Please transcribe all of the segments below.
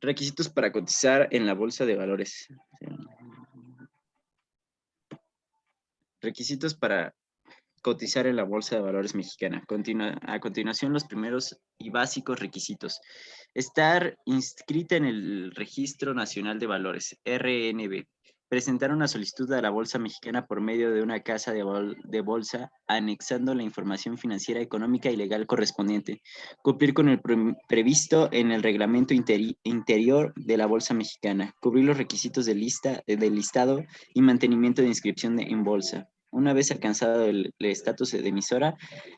Requisitos para cotizar en la bolsa de valores. Requisitos para cotizar en la Bolsa de Valores mexicana. A continuación, los primeros y básicos requisitos. Estar inscrita en el Registro Nacional de Valores, RNB. Presentar una solicitud a la Bolsa Mexicana por medio de una casa de bolsa, anexando la información financiera, económica y legal correspondiente. Cumplir con el previsto en el reglamento interior de la Bolsa Mexicana. Cubrir los requisitos del listado y mantenimiento de inscripción en bolsa. Una vez alcanzado el estatus de emisora,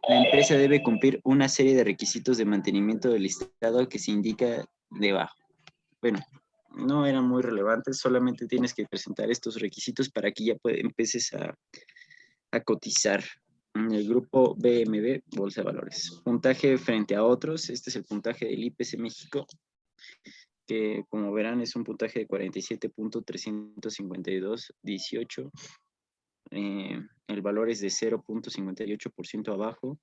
la empresa debe cumplir una serie de requisitos de mantenimiento del listado que se indica debajo. Bueno, no eran muy relevantes, solamente tienes que presentar estos requisitos para que ya empieces a cotizar en el grupo BMV Bolsa de Valores. Puntaje frente a otros, este es el puntaje del IPC México, que como verán es un puntaje de 47.352.18. El valor es de 0.58% abajo,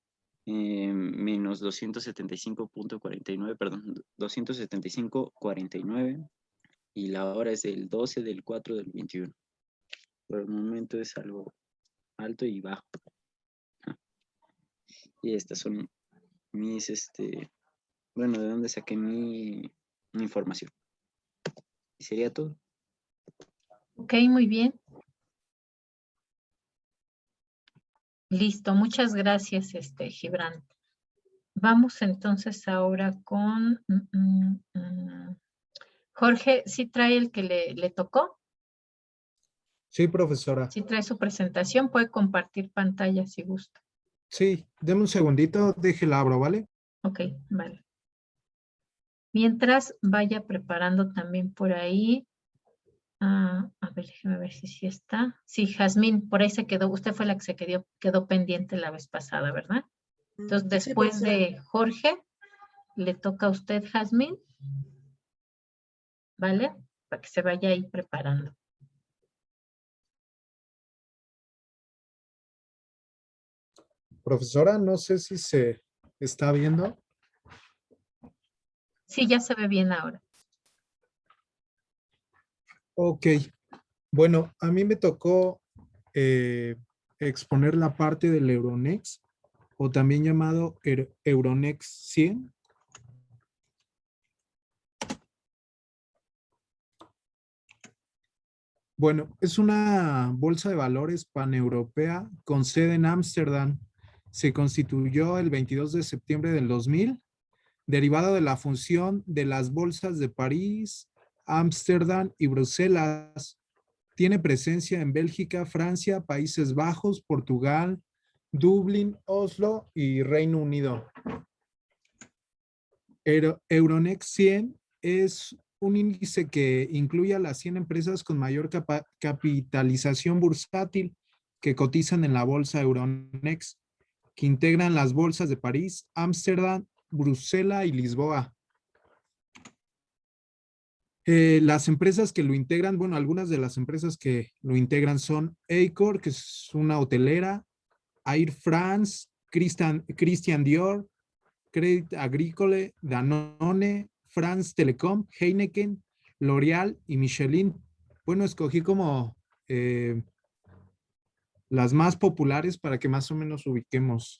menos 275.49, perdón, 275.49, y la hora es del 12 del 4 del 21. Por el momento es algo alto y bajo. Y estas son mis, bueno, de dónde saqué mi información. Y sería todo. Ok, muy bien. Listo, muchas gracias, Gibran. Vamos entonces ahora con Jorge. ¿Sí trae el que le tocó? Sí, profesora. ¿Sí trae su presentación? Puede compartir pantalla si gusta. Sí, deme un segundito, déjela abro, ¿vale? Ok, vale. Mientras vaya preparando también por ahí. A ver, déjeme ver si sí está. Sí, Jazmín, por ahí se quedó. Usted fue la que se quedó pendiente la vez pasada, ¿verdad? Entonces, después de Jorge, le toca a usted, Jazmín. ¿Vale? Para que se vaya ahí preparando. Profesora, no sé si se está viendo. Sí, ya se ve bien ahora. Ok. Bueno, a mí me tocó exponer la parte del Euronext, o también llamado Euronext 100. Bueno, es una bolsa de valores paneuropea con sede en Ámsterdam. Se constituyó el 22 de septiembre del 2000, derivado de la función de las bolsas de París, Ámsterdam y Bruselas. Tiene presencia en Bélgica, Francia, Países Bajos, Portugal, Dublín, Oslo y Reino Unido. Euronext 100 es un índice que incluye a las 100 empresas con mayor capitalización bursátil que cotizan en la bolsa Euronext, que integran las bolsas de París, Ámsterdam, Bruselas y Lisboa. Las empresas que lo integran, bueno, algunas de las empresas que lo integran son Accor, que es una hotelera, Air France, Christian Dior, Crédit Agricole, Danone, France Telecom, Heineken, L'Oreal y Michelin. Bueno, escogí como las más populares para que más o menos ubiquemos.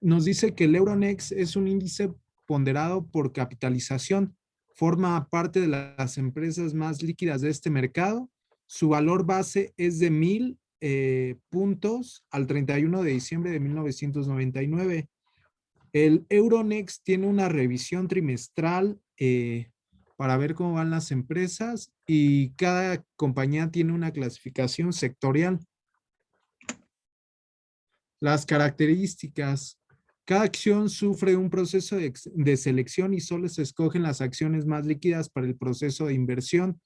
Nos dice que el Euronext es un índice ponderado por capitalización. Forma parte de las empresas más líquidas de este mercado. Su valor base es de 1,000 puntos al 31 de diciembre de 1999. El Euronext tiene una revisión trimestral para ver cómo van las empresas, y cada compañía tiene una clasificación sectorial. Las características. Cada acción sufre un proceso de selección y solo se escogen las acciones más líquidas para el proceso de inversión.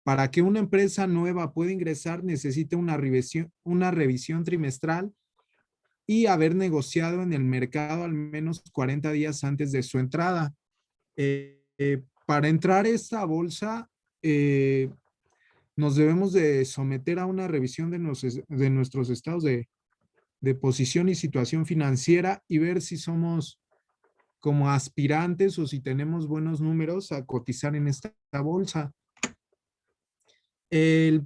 Para que una empresa nueva pueda ingresar, necesita una revisión trimestral y haber negociado en el mercado al menos 40 días antes de su entrada. Para entrar a esta bolsa, nos debemos de someter a una revisión de nuestros estados de posición y situación financiera, y ver si somos como aspirantes o si tenemos buenos números a cotizar en esta bolsa. El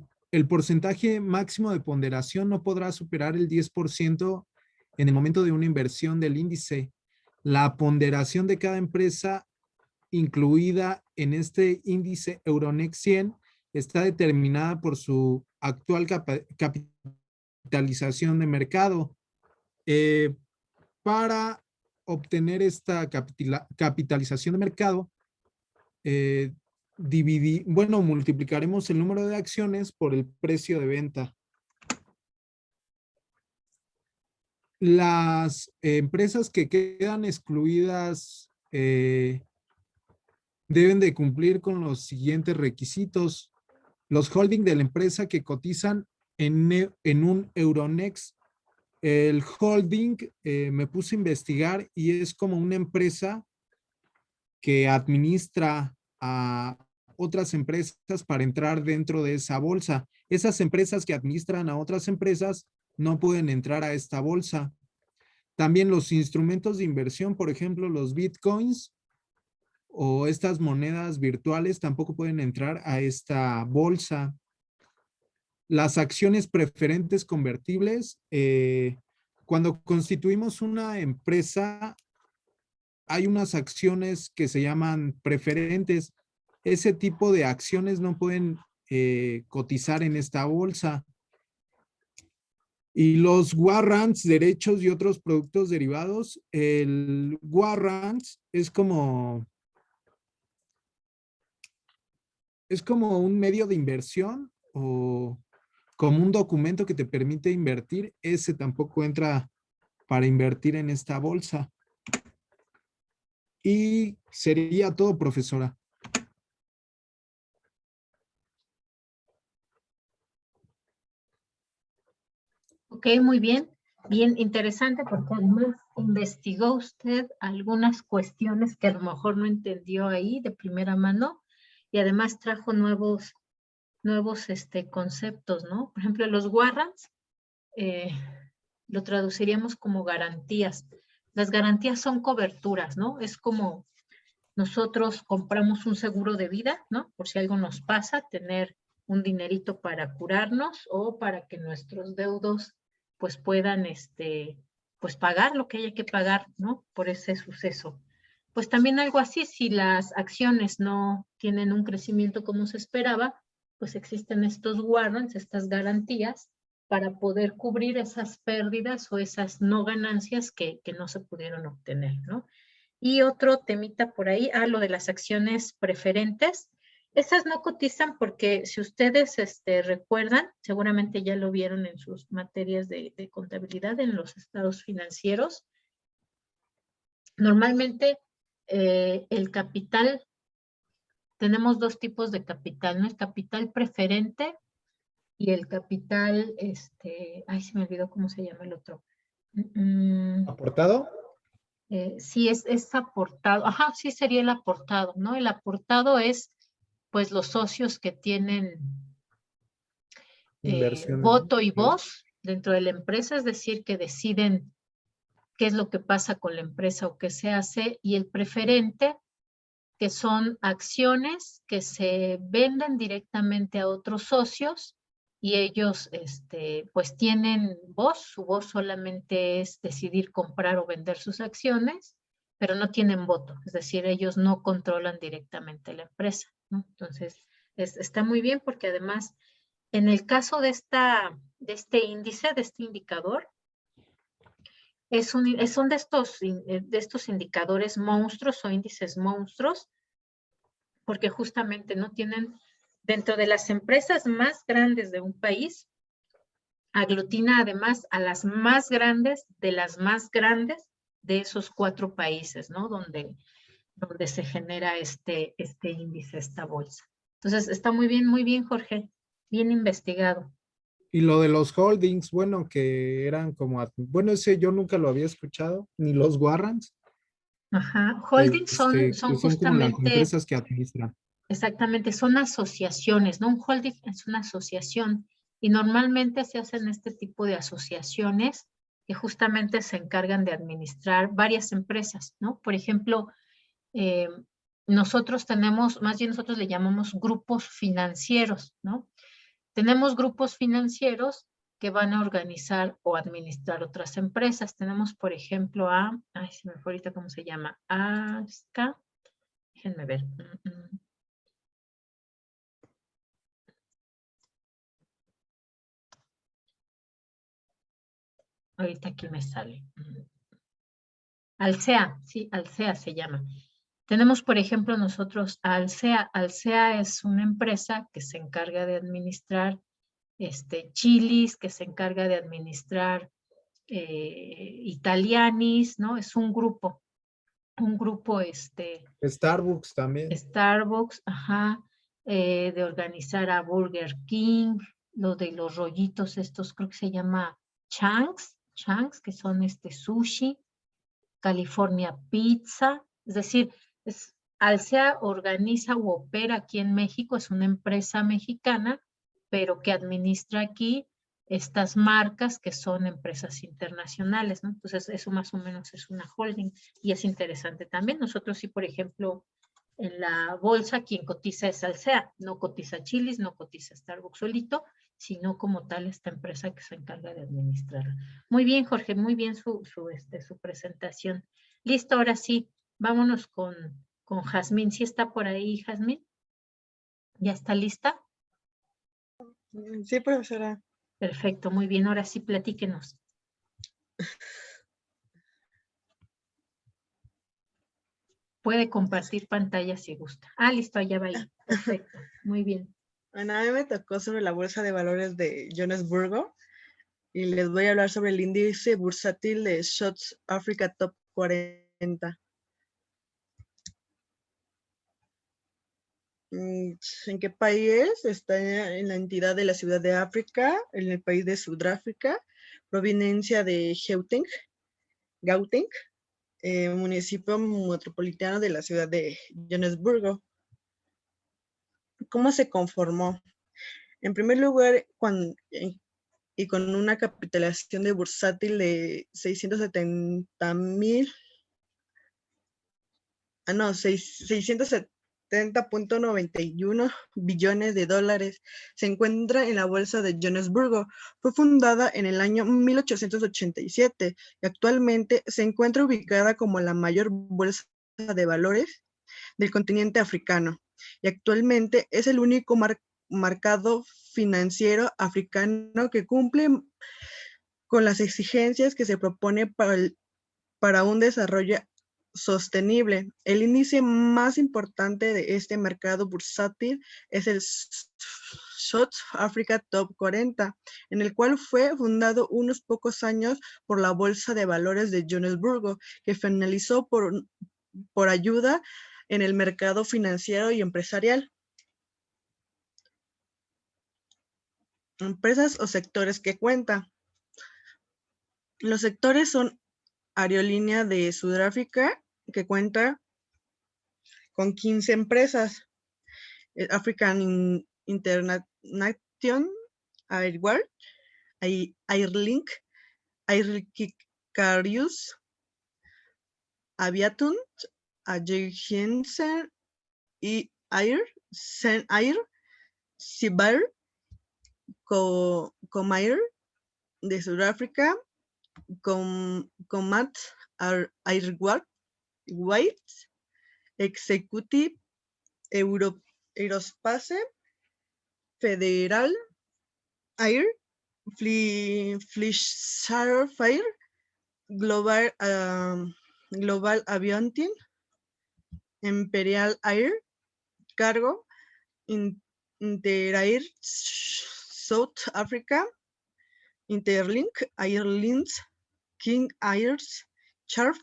porcentaje máximo de ponderación no podrá superar el 10% en el momento de una inversión del índice. La ponderación de cada empresa incluida en este índice Euronext 100 está determinada por su actual capitalización de mercado. Para obtener esta capitalización de mercado, multiplicaremos el número de acciones por el precio de venta. Las empresas que quedan excluidas deben de cumplir con los siguientes requisitos. Los holdings de la empresa que cotizan en un Euronext. El holding me puse a investigar y es como una empresa que administra a otras empresas para entrar dentro de esa bolsa. Esas empresas que administran a otras empresas no pueden entrar a esta bolsa. También los instrumentos de inversión, por ejemplo, los bitcoins o estas monedas virtuales tampoco pueden entrar a esta bolsa. Las acciones preferentes convertibles, cuando constituimos una empresa, hay unas acciones que se llaman preferentes. Ese tipo de acciones no pueden cotizar en esta bolsa. Y los warrants, derechos y otros productos derivados, el warrants es como un medio de inversión o como un documento que te permite invertir. Ese tampoco entra para invertir en esta bolsa. Y sería todo, profesora. Ok, muy bien. Bien interesante porque además investigó usted algunas cuestiones que a lo mejor no entendió ahí de primera mano y además trajo nuevos conceptos, ¿no? Por ejemplo, los warrants lo traduciríamos como garantías. Las garantías son coberturas, ¿no? Es como nosotros compramos un seguro de vida, ¿no? Por si algo nos pasa, tener un dinerito para curarnos o para que nuestros deudos pues puedan pues pagar lo que haya que pagar, ¿no? Por ese suceso. Pues también algo así, si las acciones no tienen un crecimiento como se esperaba, pues existen estos warrants, estas garantías para poder cubrir esas pérdidas o esas no ganancias que no se pudieron obtener, ¿no? Y otro temita por ahí, lo de las acciones preferentes. Esas no cotizan porque si ustedes recuerdan, seguramente ya lo vieron en sus materias de contabilidad, en los estados financieros. Normalmente el capital, tenemos dos tipos de capital, ¿no? El capital preferente y el capital, ay, se me olvidó cómo se llama el otro. ¿Aportado? Sí, es aportado. Ajá, sí sería el aportado, ¿no? El aportado es, pues, los socios que tienen voto y voz dentro de la empresa, es decir, que deciden qué es lo que pasa con la empresa o qué se hace, y el preferente, que son acciones que se venden directamente a otros socios y ellos pues tienen voz, su voz solamente es decidir comprar o vender sus acciones, pero no tienen voto, es decir, ellos no controlan directamente la empresa, ¿no? Entonces, está muy bien porque además, en el caso de este índice, de este indicador, son de estos indicadores monstruos o índices monstruos, porque justamente no tienen, dentro de las empresas más grandes de un país, aglutina además a las más grandes de las más grandes de esos 4 países, ¿no? Donde se genera este índice, esta bolsa. Entonces, está muy bien, Jorge, bien investigado. Y lo de los holdings, bueno, que eran como, bueno, ese yo nunca lo había escuchado, ni los warrants. Ajá, holdings son que son como las justamente, empresas que administran. exactamente, son asociaciones, ¿no? Un holding es una asociación y normalmente se hacen este tipo de asociaciones que justamente se encargan de administrar varias empresas, ¿no? Por ejemplo, nosotros tenemos, más bien nosotros le llamamos grupos financieros, ¿no? Tenemos grupos financieros que van a organizar o administrar otras empresas. Tenemos, por ejemplo, ay, se me fue ahorita cómo se llama, ASCA, déjenme ver. Ahorita aquí me sale. Alsea, sí, Alsea se llama. Tenemos, por ejemplo, nosotros a Alsea. Alsea es una empresa que se encarga de administrar Chili's, que se encarga de administrar Italianis, ¿no? Es un grupo, Starbucks también. Starbucks, ajá, de organizar a Burger King, lo de los rollitos estos, creo que se llama Changs, que son sushi, California Pizza, es decir, Alsea organiza u opera aquí en México, es una empresa mexicana, pero que administra aquí estas marcas que son empresas internacionales, ¿no? Entonces, eso más o menos es una holding y es interesante también. Nosotros sí, por ejemplo, en la bolsa quien cotiza es Alsea, no cotiza Chili's, no cotiza Starbucks solito, sino como tal esta empresa que se encarga de administrarla. Muy bien, Jorge, muy bien su presentación. Listo, ahora sí, vámonos con Jazmín. ¿Sí está por ahí, Jazmín? ¿Ya está lista? Sí, profesora. Perfecto, muy bien. Ahora sí, platíquenos. Puede compartir pantalla si gusta. Listo, allá va ahí. Perfecto, muy bien. Bueno, a mí me tocó sobre la bolsa de valores de Johannesburgo y les voy a hablar sobre el índice bursátil de South Africa Top 40. ¿En qué país? Está en la entidad de la Ciudad de África, en el país de Sudáfrica, provincia de Gauteng, municipio metropolitano de la ciudad de Johannesburgo. ¿Cómo se conformó? En primer lugar, y con una capitalización de bursátil de 670.91 billones de dólares. Se encuentra en la bolsa de Johannesburgo. Fue fundada en el año 1887 y actualmente se encuentra ubicada como la mayor bolsa de valores del continente africano. Y actualmente es el único mercado financiero africano que cumple con las exigencias que se propone para un desarrollo sostenible. El índice más importante de este mercado bursátil es el South Africa Top 40, en el cual fue fundado unos pocos años por la Bolsa de Valores de Johannesburgo, que finalizó por ayuda en el mercado financiero y empresarial. Empresas o sectores que cuenta. Los sectores son Aerolínea de Sudáfrica, que cuenta con 15 empresas. African International Airways, Airlink, Aircarus, Aviaton, Agencia y Air, Sibair, Comair de Sudáfrica, Comat Airways, Executive Aerospace, Federal Air, Flyer Fire, Global Aviation, Imperial Air Cargo, Interair South Africa, Interlink Airlines, King Airs, Charft,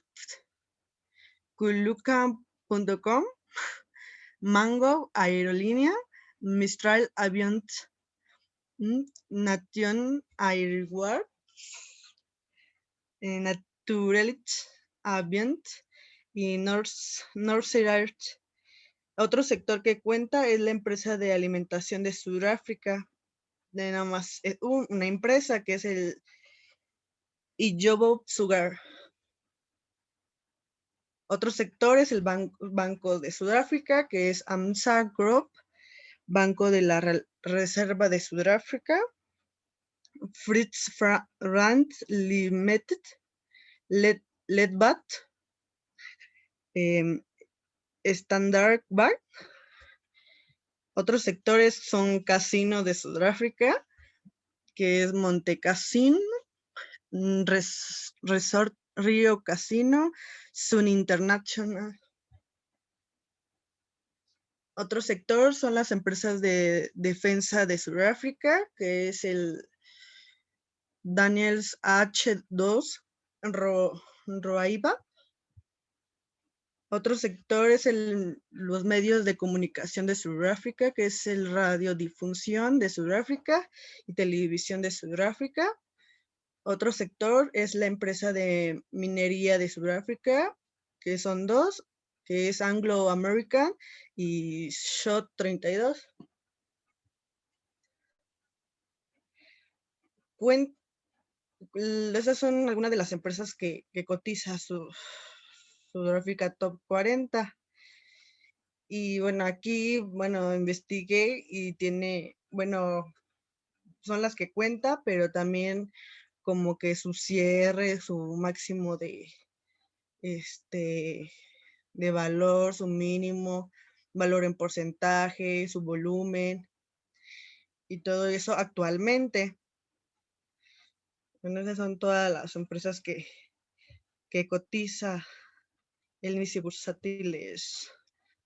Kuluka.com, Mango Aerolínea, Mistral Aviant, Nation Airways, Naturalist Aviant y Northern. Otro sector que cuenta es la empresa de alimentación de Sudáfrica. Nada más es una empresa que es el y Jobo Sugar. Otro sector es el Banco de Sudáfrica, que es AMSA Group, Banco de la Reserva de Sudáfrica, Fritz Rand Limited, Ledbat, Standard Bank. Otros sectores son Casino de Sudáfrica, que es Monte Casino, Resort Rio Casino, Sun International. Otro sector son las empresas de defensa de Sudáfrica, que es el Daniels H2 Roaiba. Otro sector es los medios de comunicación de Sudáfrica, que es el radiodifusión de Sudáfrica y televisión de Sudáfrica. Otro sector es la empresa de minería de Sudáfrica, que son dos, que es Anglo American y Shot 32. Esas son algunas de las empresas que cotiza Sudáfrica Top 40. Y bueno, aquí, investigué y tiene, son las que cuenta, pero también como que su cierre, su máximo de valor, su mínimo, valor en porcentaje, su volumen y todo eso actualmente. Bueno, esas son todas las empresas que cotiza el índice bursátil es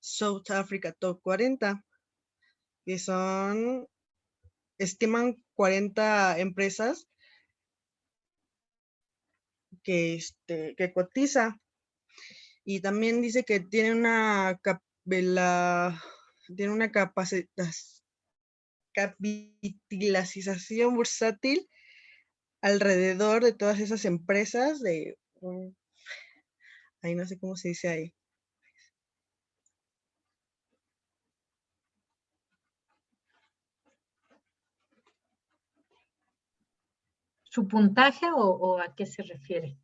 South Africa Top 40, que estiman 40 empresas que cotiza. Y también dice que tiene una capitalización bursátil alrededor de todas esas empresas ahí no sé cómo se dice ahí. ¿Su puntaje o a qué se refiere?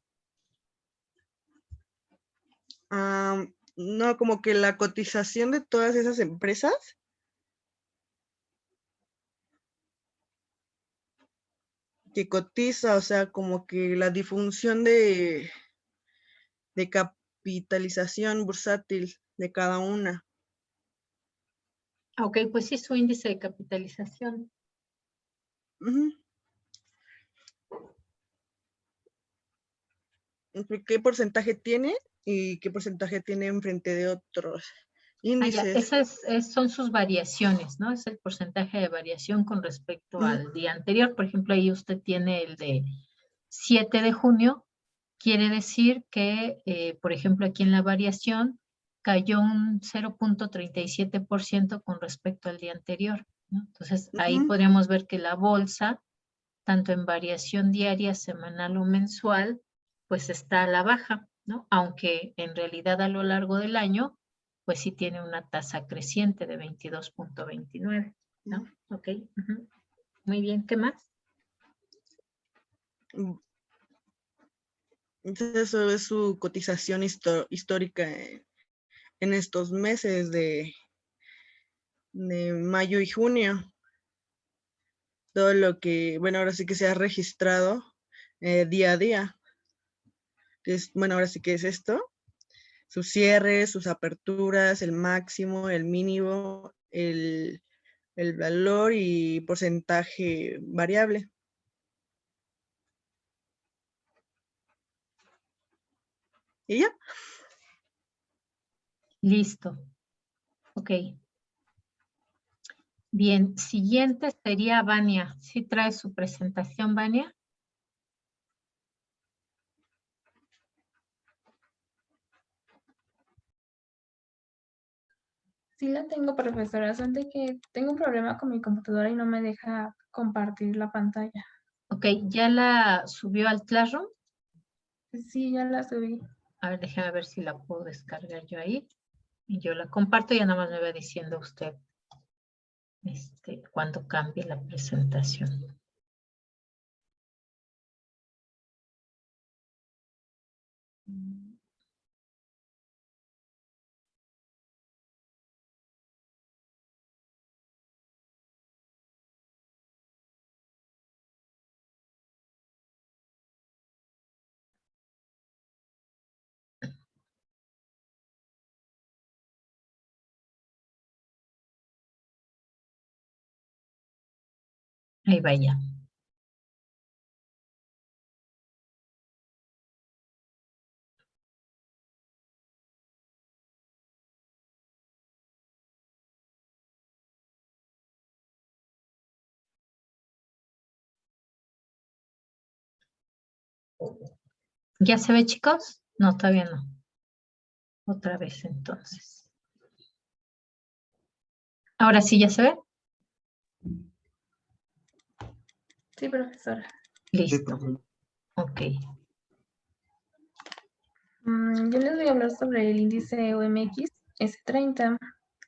No, como que la cotización de todas esas empresas que cotiza, o sea, como que la difusión de capitalización bursátil de cada una. Ok, pues sí, su índice de capitalización. ¿Qué porcentaje tiene y qué porcentaje tiene en frente de otros índices? Esas son sus variaciones, ¿no? Es el porcentaje de variación con respecto al día anterior. Por ejemplo, ahí usted tiene el de 7 de junio. Quiere decir que, por ejemplo, aquí en la variación cayó un 0.37% con respecto al día anterior, ¿no? Entonces, ahí podríamos ver que la bolsa, tanto en variación diaria, semanal o mensual, pues está a la baja, ¿no? Aunque en realidad a lo largo del año, pues sí tiene una tasa creciente de 22.29, ¿no? Ok. Muy bien, ¿qué más? Entonces, eso es su cotización histórica en estos meses de mayo y junio. Todo lo que, ahora sí que se ha registrado día a día. Ahora sí que es esto. Sus cierres, sus aperturas, el máximo, el mínimo, el valor y porcentaje variable. ¿Y ya? Listo. Ok. Bien, siguiente sería Vania. ¿Sí trae su presentación, Vania? Sí la tengo, profesora, solamente que tengo un problema con mi computadora y no me deja compartir la pantalla. Ok, ¿ya la subió al Classroom? Sí, ya la subí. A ver, déjame ver si la puedo descargar yo ahí. Y yo la comparto y ya nada más me va diciendo usted cuando cambie la presentación. Ahí vaya. ¿Ya se ve, chicos? No, todavía no. Otra vez entonces. Ahora sí, ¿ya se ve? Sí, profesora. Listo. Ok. Yo les voy a hablar sobre el índice OMX S30.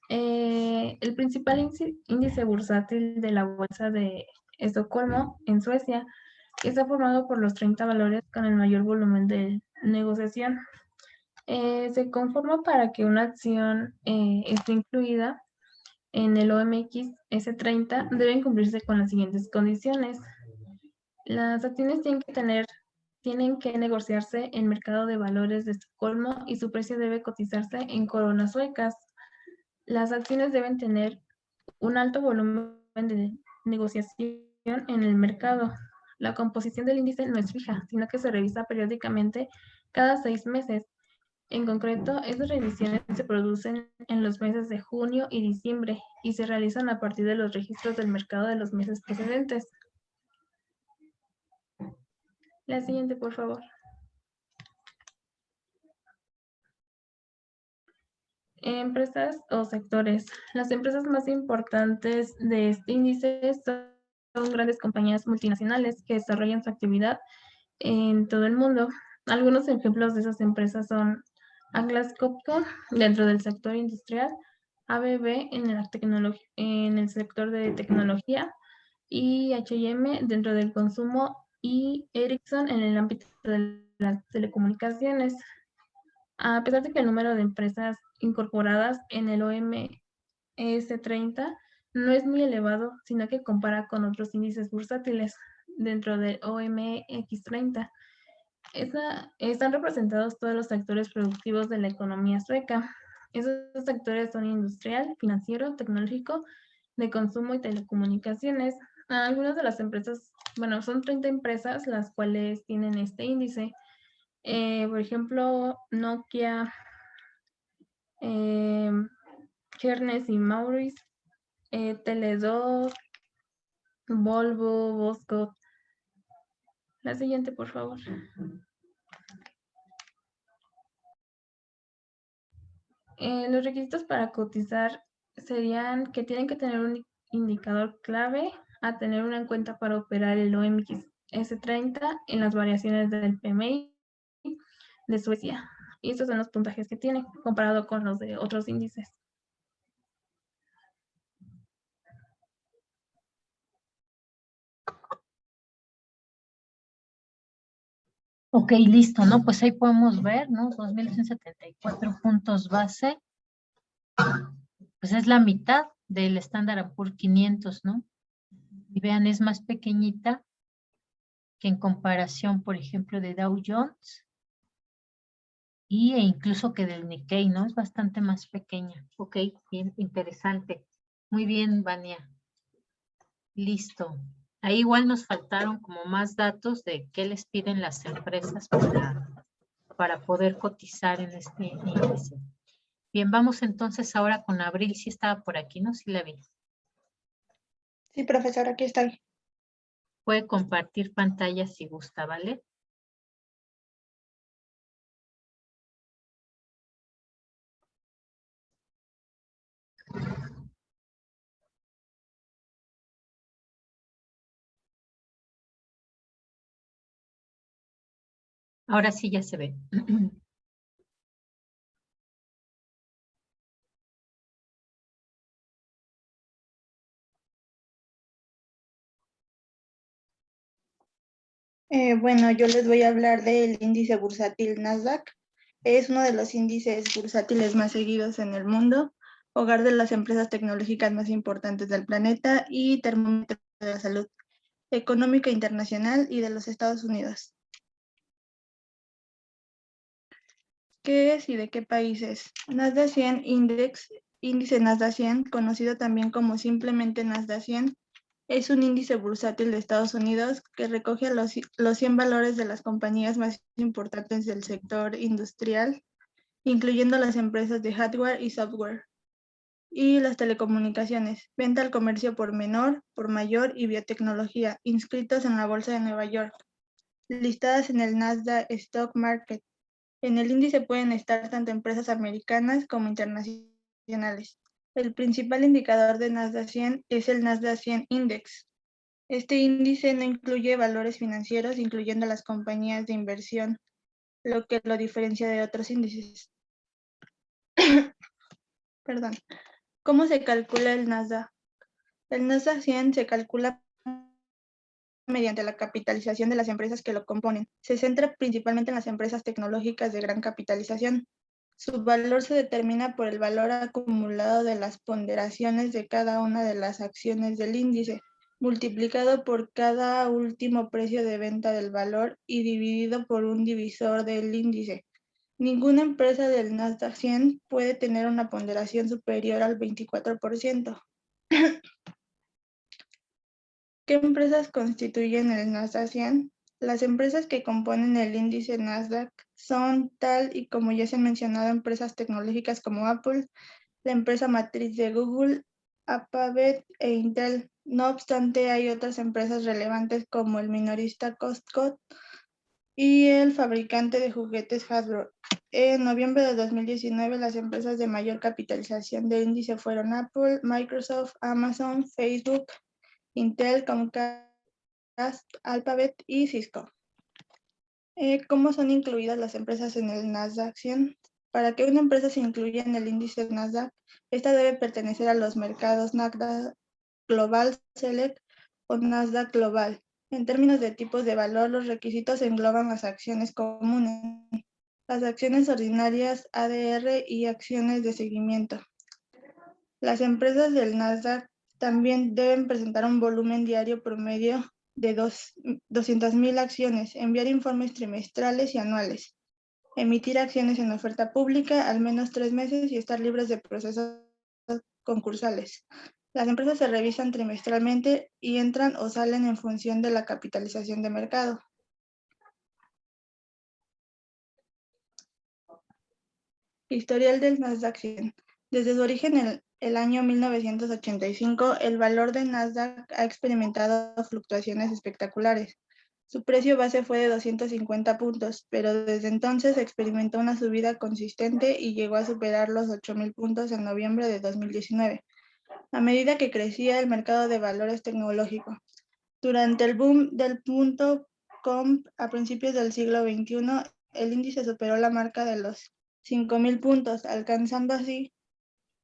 El principal índice bursátil de la bolsa de Estocolmo, en Suecia, está formado por los 30 valores con el mayor volumen de negociación. Se conforma para que una acción esté incluida en el OMX S30, deben cumplirse con las siguientes condiciones. Las acciones tienen que negociarse en mercado de valores de Estocolmo y su precio debe cotizarse en coronas suecas. Las acciones deben tener un alto volumen de negociación en el mercado. La composición del índice no es fija, sino que se revisa periódicamente cada 6 meses. En concreto, estas revisiones se producen en los meses de junio y diciembre y se realizan a partir de los registros del mercado de los meses precedentes. La siguiente, por favor. Empresas o sectores. Las empresas más importantes de este índice son grandes compañías multinacionales que desarrollan su actividad en todo el mundo. Algunos ejemplos de esas empresas son Atlas Copco dentro del sector industrial, ABB en el sector de tecnología y H&M dentro del consumo y Ericsson en el ámbito de las telecomunicaciones. A pesar de que el número de empresas incorporadas en el OMS 30 no es muy elevado, sino que compara con otros índices bursátiles dentro del OMX 30. Están representados todos los sectores productivos de la economía sueca. Esos sectores son industrial, financiero, tecnológico, de consumo y telecomunicaciones. Algunas de las empresas, bueno, son 30 empresas las cuales tienen este índice. Por ejemplo, Nokia, Hernes y Maurice, Teledor, Volvo, Bosco. La siguiente, por favor. Los requisitos para cotizar serían que tienen que tener un indicador clave a tener una en cuenta para operar el OMX S30 en las variaciones del PMI de Suecia. Y estos son los puntajes que tiene comparado con los de otros índices. Ok, listo, ¿no? Pues ahí podemos ver, ¿no? 2.174 puntos base. Pues es la mitad del Standard & Poor's 500, ¿no? Y vean, es más pequeñita que en comparación, por ejemplo, de Dow Jones e incluso que del Nikkei, ¿no? Es bastante más pequeña. Ok, bien, interesante. Muy bien, Vania. Listo. Ahí igual nos faltaron como más datos de qué les piden las empresas para poder cotizar en este índice. Bien, vamos entonces ahora con Abril, si estaba por aquí, ¿no? Sí la vi. Sí, profesor, aquí estoy. Puede compartir pantalla si gusta, ¿vale? Ahora sí ya se ve. Bueno, yo les voy a hablar del índice bursátil Nasdaq. Es uno de los índices bursátiles más seguidos en el mundo, hogar de las empresas tecnológicas más importantes del planeta y termómetro de la salud económica internacional y de los Estados Unidos. ¿Qué es y de qué países? Nasdaq 100 Index, índice Nasdaq 100, conocido también como simplemente Nasdaq 100, es un índice bursátil de Estados Unidos que recoge los 100 valores de las compañías más importantes del sector industrial, incluyendo las empresas de hardware y software, y las telecomunicaciones, venta al comercio por menor, por mayor y biotecnología, inscritos en la Bolsa de Nueva York, listadas en el Nasdaq Stock Market. En el índice pueden estar tanto empresas americanas como internacionales. El principal indicador de Nasdaq 100 es el Nasdaq 100 Index. Este índice no incluye valores financieros, incluyendo las compañías de inversión, lo que lo diferencia de otros índices. Perdón. ¿Cómo se calcula el Nasdaq? El Nasdaq 100 se calcula mediante la capitalización de las empresas que lo componen. Se centra principalmente en las empresas tecnológicas de gran capitalización. Su valor se determina por el valor acumulado de las ponderaciones de cada una de las acciones del índice, multiplicado por cada último precio de venta del valor y dividido por un divisor del índice. Ninguna empresa del Nasdaq 100 puede tener una ponderación superior al 24%. ¿Qué empresas constituyen el Nasdaq 100? Las empresas que componen el índice Nasdaq son tal y como ya se han mencionado empresas tecnológicas como Apple, la empresa matriz de Google, Alphabet e Intel. No obstante, hay otras empresas relevantes como el minorista Costco y el fabricante de juguetes Hasbro. En noviembre de 2019, las empresas de mayor capitalización del índice fueron Apple, Microsoft, Amazon, Facebook, Intel, Comcast, Alphabet y Cisco. ¿Cómo son incluidas las empresas en el Nasdaq 100? Para que una empresa se incluya en el índice Nasdaq, esta debe pertenecer a los mercados Nasdaq Global Select o Nasdaq Global. En términos de tipos de valor, los requisitos engloban las acciones comunes, las acciones ordinarias ADR y acciones de seguimiento. Las empresas del Nasdaq también deben presentar un volumen diario promedio de 200,000 acciones, enviar informes trimestrales y anuales, emitir acciones en oferta pública al menos 3 meses y estar libres de procesos concursales. Las empresas se revisan trimestralmente y entran o salen en función de la capitalización de mercado. Historial del Nasdaq 100. Desde su origen en el año 1985, el valor de Nasdaq ha experimentado fluctuaciones espectaculares. Su precio base fue de 250 puntos, pero desde entonces experimentó una subida consistente y llegó a superar los 8,000 puntos en noviembre de 2019, a medida que crecía el mercado de valores tecnológico. Durante el boom del .com a principios del siglo XXI, el índice superó la marca de los 5,000 puntos, alcanzando así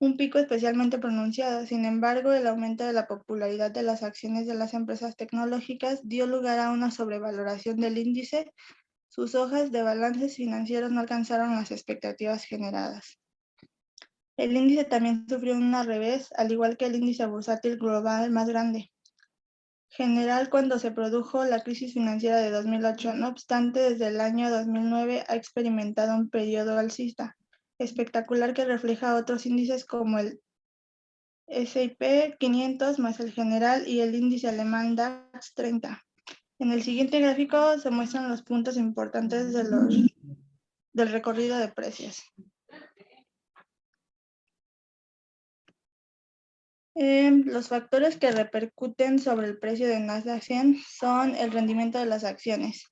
un pico especialmente pronunciado. Sin embargo, el aumento de la popularidad de las acciones de las empresas tecnológicas dio lugar a una sobrevaloración del índice. Sus hojas de balances financieros no alcanzaron las expectativas generadas. El índice también sufrió un revés, al igual que el índice bursátil global más grande general cuando se produjo la crisis financiera de 2008. No obstante, desde el año 2009 ha experimentado un periodo alcista espectacular que refleja otros índices como el S&P 500 más el general y el índice alemán DAX 30. En el siguiente gráfico se muestran los puntos importantes del recorrido de precios. Los factores que repercuten sobre el precio de Nasdaq 100 son el rendimiento de las acciones.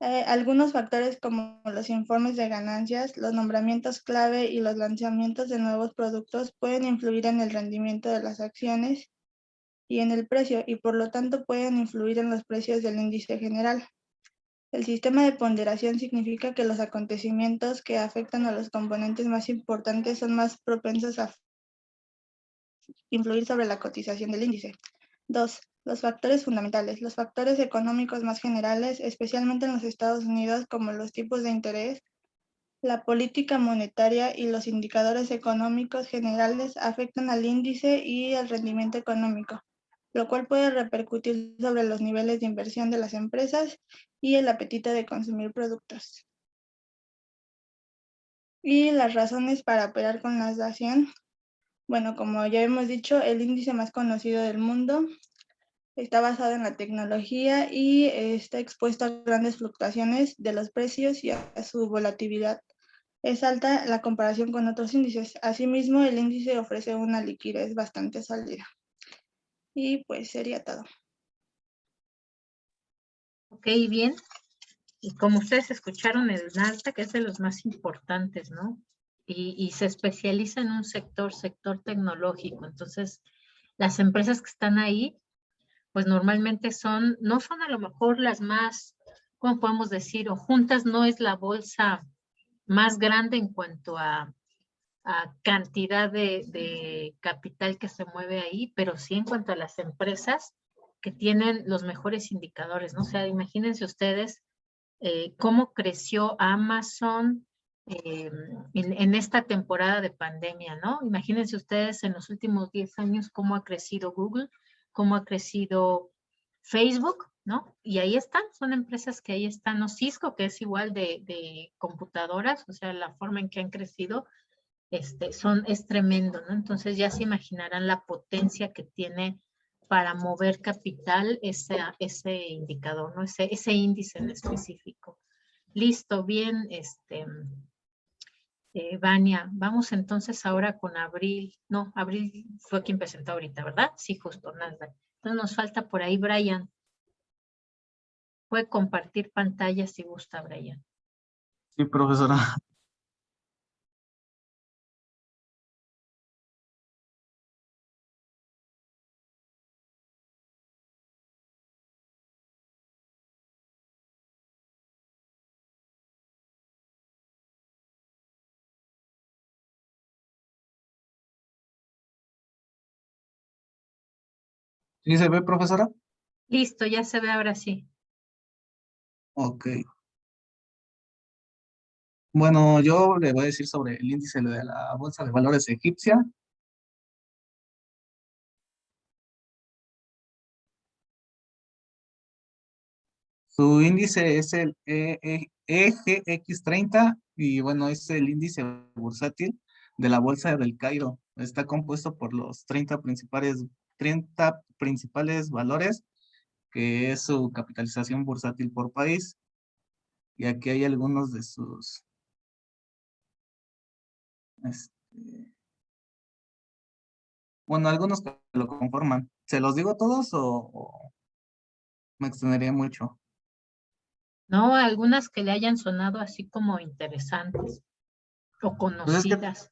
Algunos factores como los informes de ganancias, los nombramientos clave y los lanzamientos de nuevos productos pueden influir en el rendimiento de las acciones y en el precio, y por lo tanto pueden influir en los precios del índice general. El sistema de ponderación significa que los acontecimientos que afectan a los componentes más importantes son más propensos a influir sobre la cotización del índice. 2. Los factores fundamentales. Los factores económicos más generales, especialmente en los Estados Unidos, como los tipos de interés, la política monetaria y los indicadores económicos generales afectan al índice y el rendimiento económico, lo cual puede repercutir sobre los niveles de inversión de las empresas y el apetito de consumir productos. Y las razones para operar con Nasdaq 100. Bueno, como ya hemos dicho, el índice más conocido del mundo está basado en la tecnología y está expuesto a grandes fluctuaciones de los precios y a su volatilidad. Es alta la comparación con otros índices. Asimismo, el índice ofrece una liquidez bastante sólida. Y pues sería todo. Ok, bien. Y como ustedes escucharon, el Nasdaq es de los más importantes, ¿no? Y se especializa en un sector tecnológico. Entonces, las empresas que están ahí, pues normalmente no son a lo mejor las más, ¿cómo podemos decir? O juntas no es la bolsa más grande en cuanto a cantidad de capital que se mueve ahí, pero sí en cuanto a las empresas que tienen los mejores indicadores, ¿no? O sea, imagínense ustedes cómo creció Amazon en esta temporada de pandemia, ¿no? Imagínense ustedes en los últimos 10 años cómo ha crecido Google, cómo ha crecido Facebook, ¿no? Y ahí están, son empresas que ahí están, ¿no? Cisco, que es igual de computadoras, o sea, la forma en que han crecido, es tremendo, ¿no? Entonces ya se imaginarán la potencia que tiene para mover capital ese indicador, ¿no? Ese índice en específico. Listo, bien, Vania. Vamos entonces ahora con Abril. No, Abril fue quien presentó ahorita, ¿verdad? Sí, justo, Nasdaq. Entonces nos falta por ahí Brian. Puede compartir pantalla si gusta, Brian. Sí, profesora. ¿Sí se ve, profesora? Listo, ya se ve ahora sí. Ok. Bueno, yo le voy a decir sobre el índice de la Bolsa de Valores egipcia. Su índice es el EGX30 y bueno, es el índice bursátil de la Bolsa del Cairo. Está compuesto por los 30 principales valores, que es su capitalización bursátil por país. Y aquí hay algunos de sus, bueno, algunos que lo conforman. ¿Se los digo todos o me extendería mucho? No, algunas que le hayan sonado así como interesantes o Pues es que conocidas.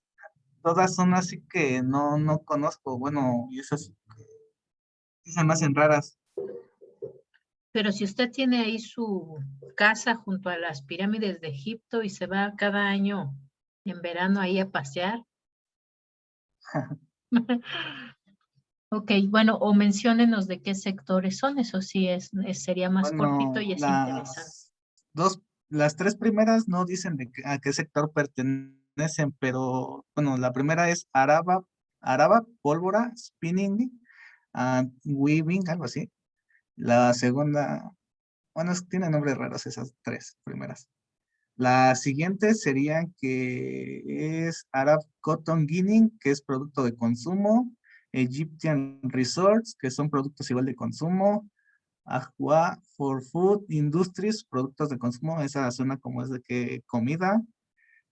todas son así que no conozco. Bueno, y esas sí se me hacen raras. Pero si usted tiene ahí su casa junto a las pirámides de Egipto y se va cada año en verano ahí a pasear. Ok, bueno, o menciónenos de qué sectores son, eso sí sería más cortito Bueno, y es interesante. las tres primeras no dicen a qué sector pertenecen, pero bueno, la primera es Araba, pólvora, spinning, and weaving, algo así. La segunda, bueno, tienen nombres raros esas tres primeras. La siguiente sería que es Arab Cotton Ginning, que es producto de consumo, Egyptian Resorts, que son productos igual de consumo, Ahua for Food Industries, productos de consumo, esa suena como es de que comida,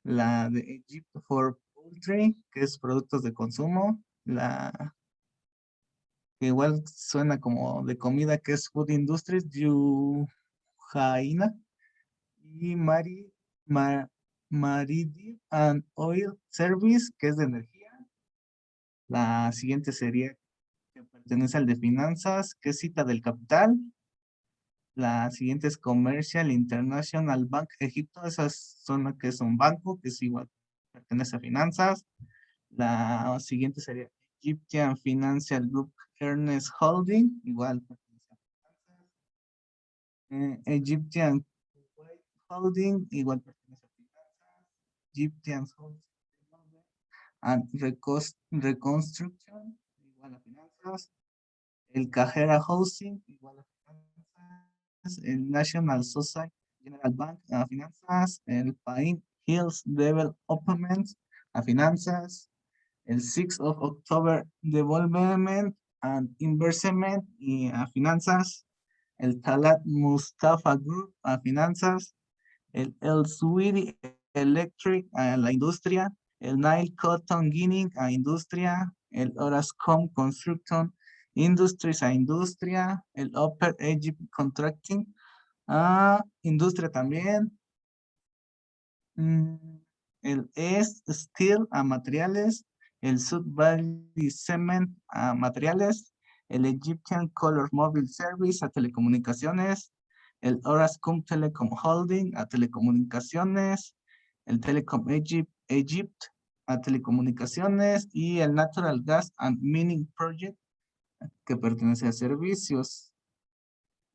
la de Egypt for Poultry, que es productos de consumo, la que igual suena como de comida, que es Food Industries, Yuhaina, y Maritime and Oil Service, que es de energía. La siguiente sería que pertenece al de finanzas, que es Cita del Capital. La siguiente es Commercial International Bank Egipto, esas son que es un banco, que es igual, pertenece a finanzas. La siguiente sería Egyptian Financial Group Ernest Holding, igual pertenece a finanzas. Egyptian Kuwait Holding, igual pertenece a finanzas. Egyptian Holding and Reconstruction, igual a finanzas. El Cajera Housing, igual a finanzas. El National Society General Bank, a finanzas. El Pine Hills Development, a finanzas. El 6 of October Development and Investment, y a finanzas. El Talat Mustafa Group, a finanzas. El Swedi Electric, a la industria. El Nile Cotton Ginning, a industria. El Orascom Construction Industries, a industria. El Upper Egypt Contracting, a industria también. El East Steel, a materiales. El Sud Valley Cement, a materiales. El Egyptian Color Mobile Service, a telecomunicaciones. El Orascom Telecom Holding, a telecomunicaciones. El Telecom Egypt, a telecomunicaciones. Y el Natural Gas and Mining Project, que pertenece a servicios.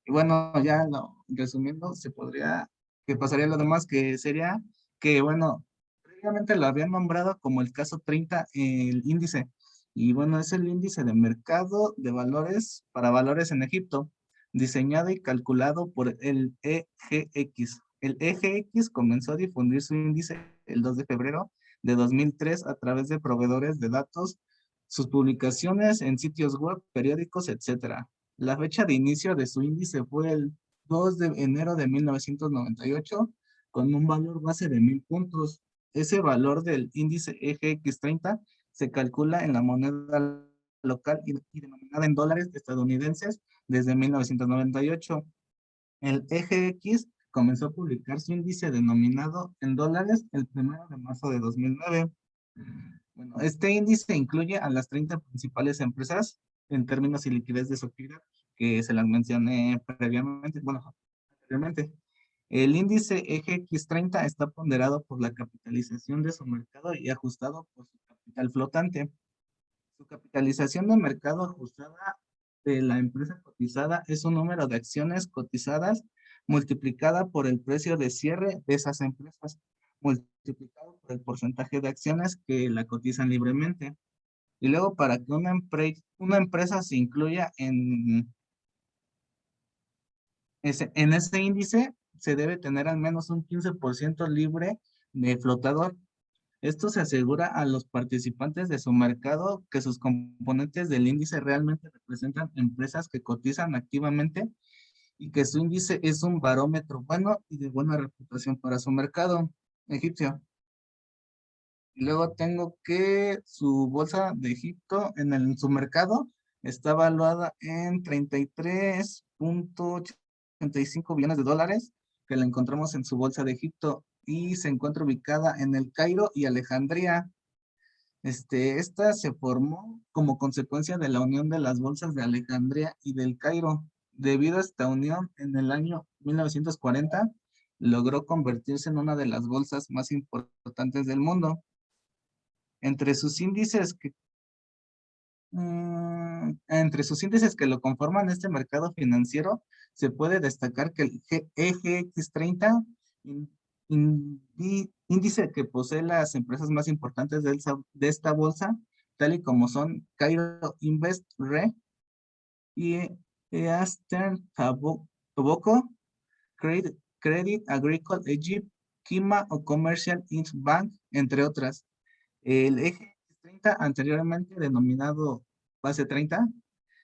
Y bueno, ya resumiendo, se podría, que pasaría lo demás, que sería que, bueno, previamente lo habían nombrado como el caso 30, el índice. Y bueno, es el índice de mercado de valores para valores en Egipto, diseñado y calculado por el EGX. El EGX comenzó a difundir su índice el 2 de febrero de 2003 a través de proveedores de datos, sus publicaciones en sitios web, periódicos, etcétera. La fecha de inicio de su índice fue el 2 de enero de 1998, con un valor base de 1000 puntos. Ese valor del índice EGX30 se calcula en la moneda local y denominada en dólares estadounidenses desde 1998. El EGX comenzó a publicar su índice denominado en dólares el 1 de marzo de 2009. Bueno, este índice incluye a las 30 principales empresas en términos y liquidez de su actividad, que se las mencioné previamente, bueno, anteriormente. El índice EGX30 está ponderado por la capitalización de su mercado y ajustado por su capital flotante. Su capitalización de mercado ajustada de la empresa cotizada es un número de acciones cotizadas multiplicada por el precio de cierre de esas empresas, multiplicado por el porcentaje de acciones que la cotizan libremente. Y luego, para que una empresa se incluya en ese índice, se debe tener al menos un 15% libre de flotador. Esto se asegura a los participantes de su mercado que sus componentes del índice realmente representan empresas que cotizan activamente y que su índice es un barómetro bueno y de buena reputación para su mercado egipcio. Y luego tengo que su bolsa de Egipto en su mercado está evaluada en 33.85 billones de dólares, que la encontramos en su bolsa de Egipto y se encuentra ubicada en El Cairo y Alejandría. Esta se formó como consecuencia de la unión de las bolsas de Alejandría y del Cairo. Debido a esta unión, en el año 1940, logró convertirse en una de las bolsas más importantes del mundo. Entre sus índices que lo conforman este mercado financiero, se puede destacar que el EGX30, índice que posee las empresas más importantes de esta bolsa, tal y como son Cairo Invest Re y Eastern Tobacco, Credit Agricole Egypt, Kima o Commercial Inc. Bank, entre otras. El eje 30, anteriormente denominado base 30,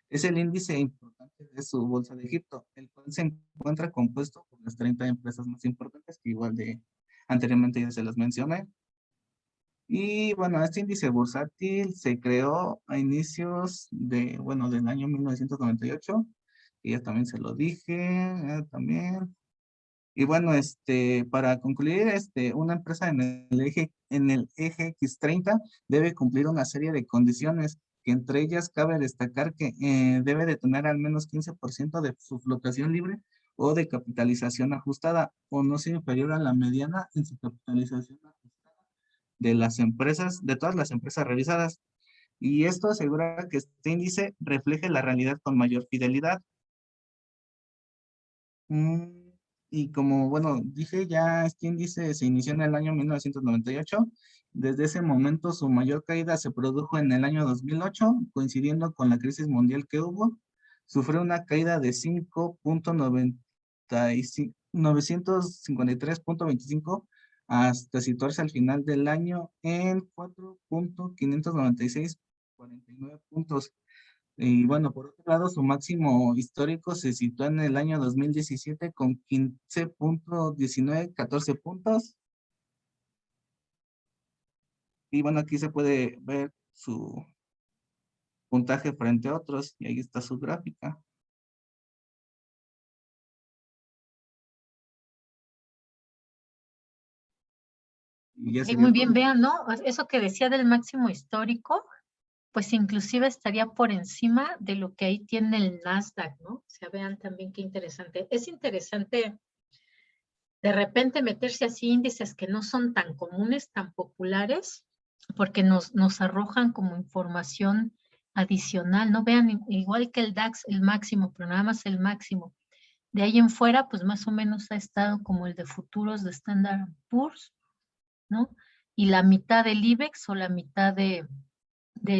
es el índice importante de su bolsa de Egipto, el cual se encuentra compuesto por las 30 empresas más importantes, que igual anteriormente ya se las mencioné. Y bueno, este índice bursátil se creó a inicios del año 1998, y ya también se lo dije, también. Y bueno, para concluir, una empresa en el eje X30 debe cumplir una serie de condiciones, que entre ellas cabe destacar que debe de tener al menos 15% de su flotación libre o de capitalización ajustada, o no ser inferior a la mediana en su capitalización ajustada de todas las empresas revisadas. y esto asegura que este índice refleje la realidad con mayor fidelidad. Y como, bueno, dije, ya este índice se inició en el año 1998. Desde ese momento su mayor caída se produjo en el año 2008, coincidiendo con la crisis mundial que hubo. Sufrió una caída de 953.25 hasta situarse al final del año en 4.596.49 puntos. Y bueno, por otro lado, su máximo histórico se sitúa en el año 2017 con 15.1914 puntos. Y bueno, aquí se puede ver su puntaje frente a otros, y ahí está su gráfica. Y ya Sí, sería muy bien, todo. vean, ¿no? Eso que decía del máximo histórico, pues inclusive estaría por encima de lo que ahí tiene el Nasdaq, ¿no? O sea, vean también qué interesante. Es interesante de repente meterse así índices que no son tan comunes, tan populares, porque nos arrojan como información adicional, ¿no? Vean, igual que el DAX, el máximo, pero nada más el máximo. De ahí en fuera, pues más o menos ha estado como el de futuros de Standard Poor's, ¿no? Y la mitad del IBEX o la mitad del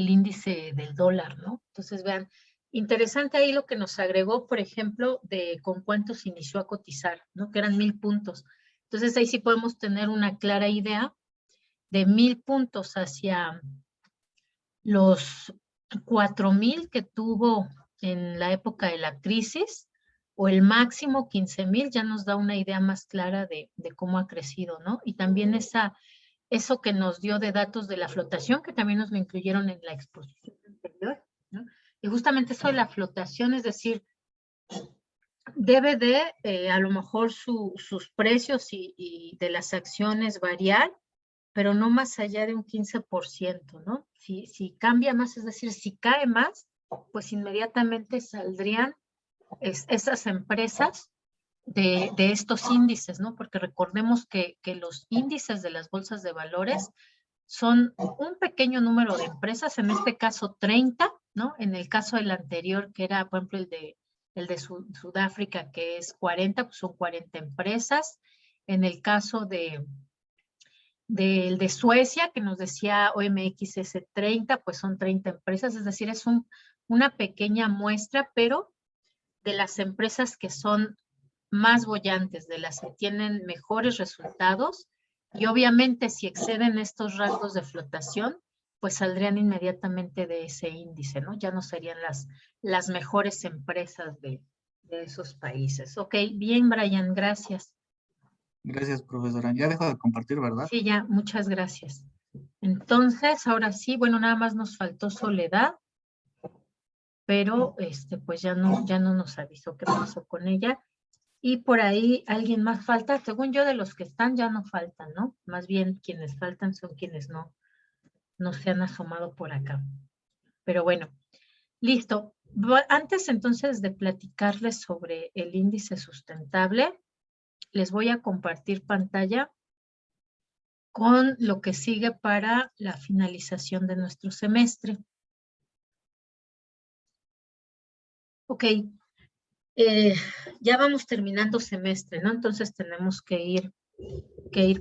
índice del dólar, ¿no? Entonces, vean, interesante ahí lo que nos agregó, por ejemplo, de con cuántos inició a cotizar, ¿no? Que eran 1000 puntos. Entonces, ahí sí podemos tener una clara idea de 1000 puntos hacia los 4000 que tuvo en la época de la crisis, o el máximo 15000, ya nos da una idea más clara de cómo ha crecido, ¿no? Y también eso que nos dio de datos de la flotación, que también nos lo incluyeron en la exposición anterior, ¿no? Y justamente eso de la flotación, es decir, debe de, a lo mejor sus precios y de las acciones variar, pero no más allá de un 15%, ¿no? Si cambia más, es decir, si cae más, pues inmediatamente saldrían esas empresas de estos índices, ¿no? Porque recordemos que los índices de las bolsas de valores son un pequeño número de empresas, en este caso 30, ¿no? En el caso del anterior, que era, por ejemplo, el de Sudáfrica, que es 40, pues son 40 empresas. En el caso del de Suecia, que nos decía OMX es 30, pues son 30 empresas, es decir, es una pequeña muestra, pero de las empresas que son más bollantes, de las que tienen mejores resultados, y obviamente si exceden estos rangos de flotación, pues saldrían inmediatamente de ese índice, ¿no? Ya no serían las mejores empresas de esos países. Ok, bien, Brian, gracias. Gracias, profesora. Ya dejo de compartir, ¿verdad? Sí, ya, muchas gracias. Entonces, ahora sí, bueno, nada más nos faltó Soledad, pero pues ya no nos avisó qué pasó con ella. Y por ahí alguien más falta, según yo de los que están ya no faltan, ¿no? Más bien quienes faltan son quienes no se han asomado por acá. Pero bueno, listo. Antes entonces de platicarles sobre el índice sustentable, les voy a compartir pantalla con lo que sigue para la finalización de nuestro semestre. Ok, ya vamos terminando semestre, ¿no? Entonces tenemos que ir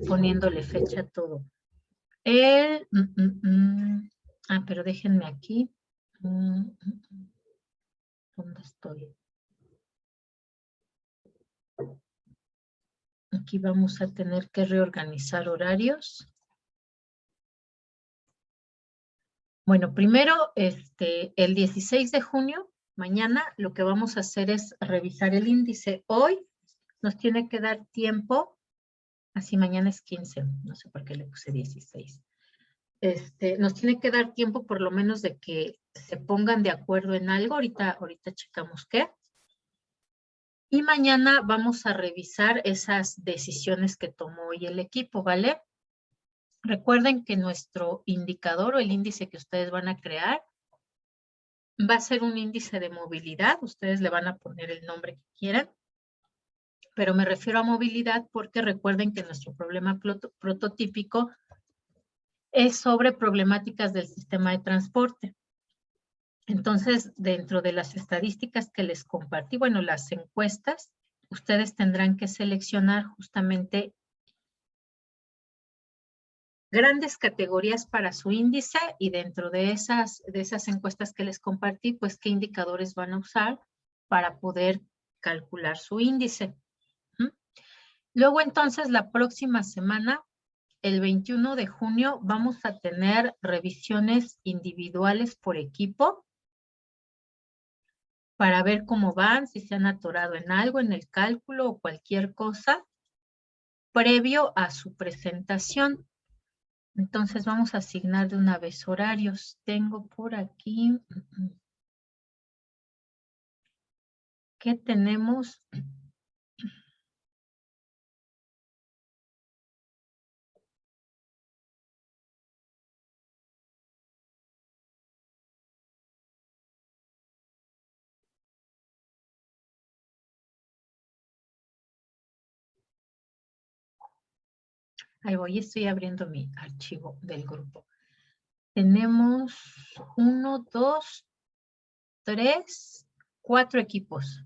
poniéndole fecha a todo. Pero déjenme aquí. ¿Dónde estoy? Aquí vamos a tener que reorganizar horarios. Bueno, primero, el 16 de junio, mañana, lo que vamos a hacer es revisar el índice. Hoy nos tiene que dar tiempo, así mañana es 15, no sé por qué le puse 16. Nos tiene que dar tiempo por lo menos de que se pongan de acuerdo en algo. Ahorita checamos qué. Y mañana vamos a revisar esas decisiones que tomó hoy el equipo, ¿vale? Recuerden que nuestro indicador o el índice que ustedes van a crear va a ser un índice de movilidad. Ustedes le van a poner el nombre que quieran. Pero me refiero a movilidad porque recuerden que nuestro problema prototípico es sobre problemáticas del sistema de transporte. Entonces, dentro de las estadísticas que les compartí, bueno, las encuestas, ustedes tendrán que seleccionar justamente grandes categorías para su índice y dentro de esas encuestas que les compartí, pues qué indicadores van a usar para poder calcular su índice. Luego, entonces, la próxima semana, el 21 de junio, vamos a tener revisiones individuales por equipo para ver cómo van, si se han atorado en algo, en el cálculo o cualquier cosa, previo a su presentación. Entonces vamos a asignar de una vez horarios. Tengo por aquí que tenemos. Ahí voy, estoy abriendo mi archivo del grupo. Tenemos 1, 2, 3, 4 equipos.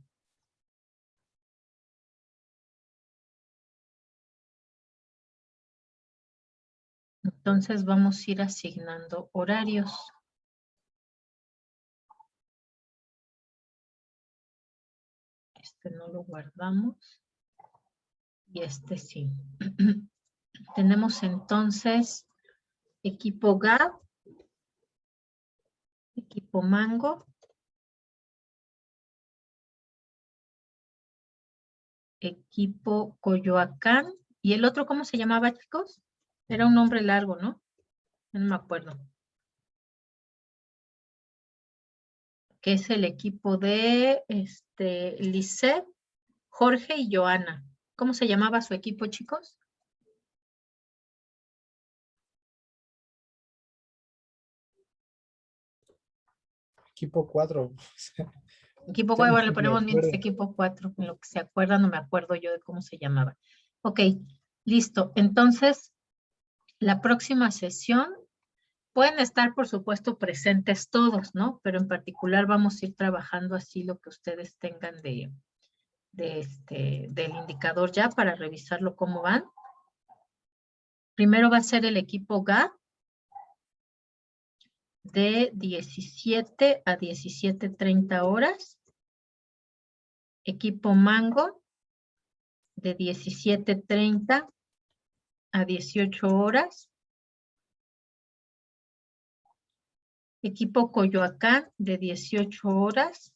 Entonces vamos a ir asignando horarios. Este no lo guardamos. Y este sí. Tenemos entonces equipo GAP, equipo Mango, equipo Coyoacán. ¿Y el otro cómo se llamaba, chicos? Era un nombre largo, ¿no? No me acuerdo. Que es el equipo de Lisette, Jorge y Joana. ¿Cómo se llamaba su equipo, chicos? Equipo 4. Equipo Ya 4, no le me ponemos mientras acuerdo. equipo 4, en lo que se acuerda, no me acuerdo yo de cómo se llamaba. Ok, listo. Entonces, la próxima sesión, pueden estar, por supuesto, presentes todos, ¿no? Pero en particular vamos a ir trabajando así lo que ustedes tengan del indicador ya para revisarlo cómo van. Primero va a ser el equipo GA de 17 a 17:30 horas. Equipo Mango de 17:30 a 18 horas. Equipo Coyoacán de 18 horas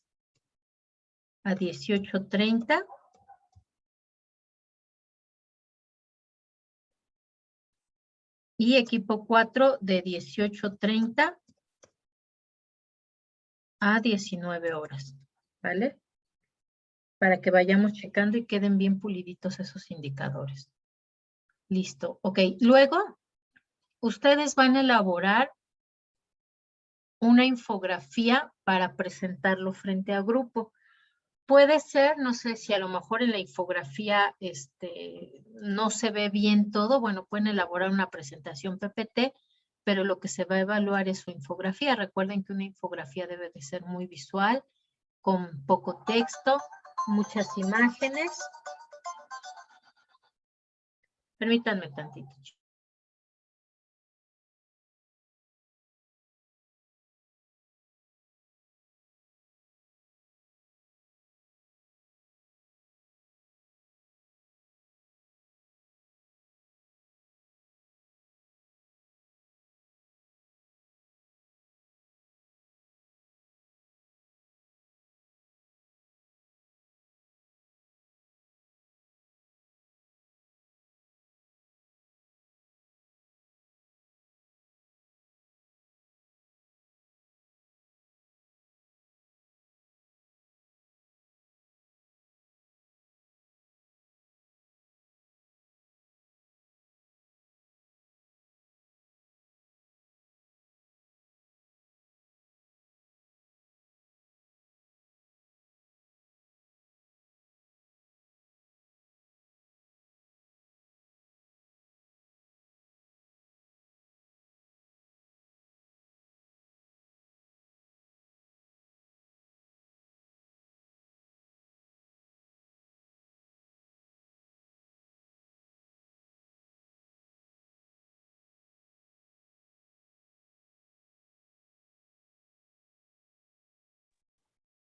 a 18:30. Y equipo 4 de 18:30 a 19 horas, ¿vale? Para que vayamos checando y queden bien puliditos esos indicadores. Listo, ok. Luego, ustedes van a elaborar una infografía para presentarlo frente a grupo. Puede ser, no sé si a lo mejor en la infografía no se ve bien todo, bueno, pueden elaborar una presentación PPT, pero lo que se va a evaluar es su infografía. Recuerden que una infografía debe de ser muy visual, con poco texto, muchas imágenes. Permítanme tantito.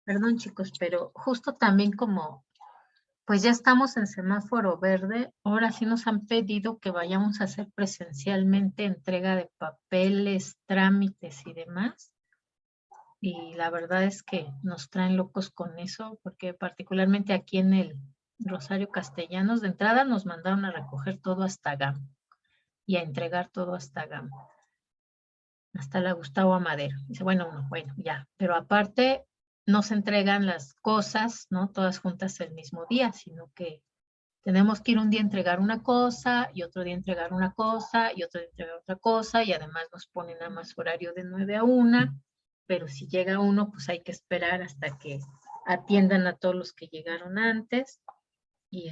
Perdón, chicos, pero justo también como, pues ya estamos en semáforo verde, ahora sí nos han pedido que vayamos a hacer presencialmente entrega de papeles, trámites y demás. Y la verdad es que nos traen locos con eso, porque particularmente aquí en el Rosario Castellanos, de entrada nos mandaron a recoger todo hasta GAM y a entregar todo hasta GAM, hasta la Gustavo Amadero. Dice, bueno, no, bueno, ya, pero aparte no se entregan las cosas, ¿no? Todas juntas el mismo día, sino que tenemos que ir un día a entregar una cosa y otro día a entregar una cosa y otro día a entregar otra cosa y además nos ponen a más horario de 9 a 1, pero si llega uno, pues hay que esperar hasta que atiendan a todos los que llegaron antes y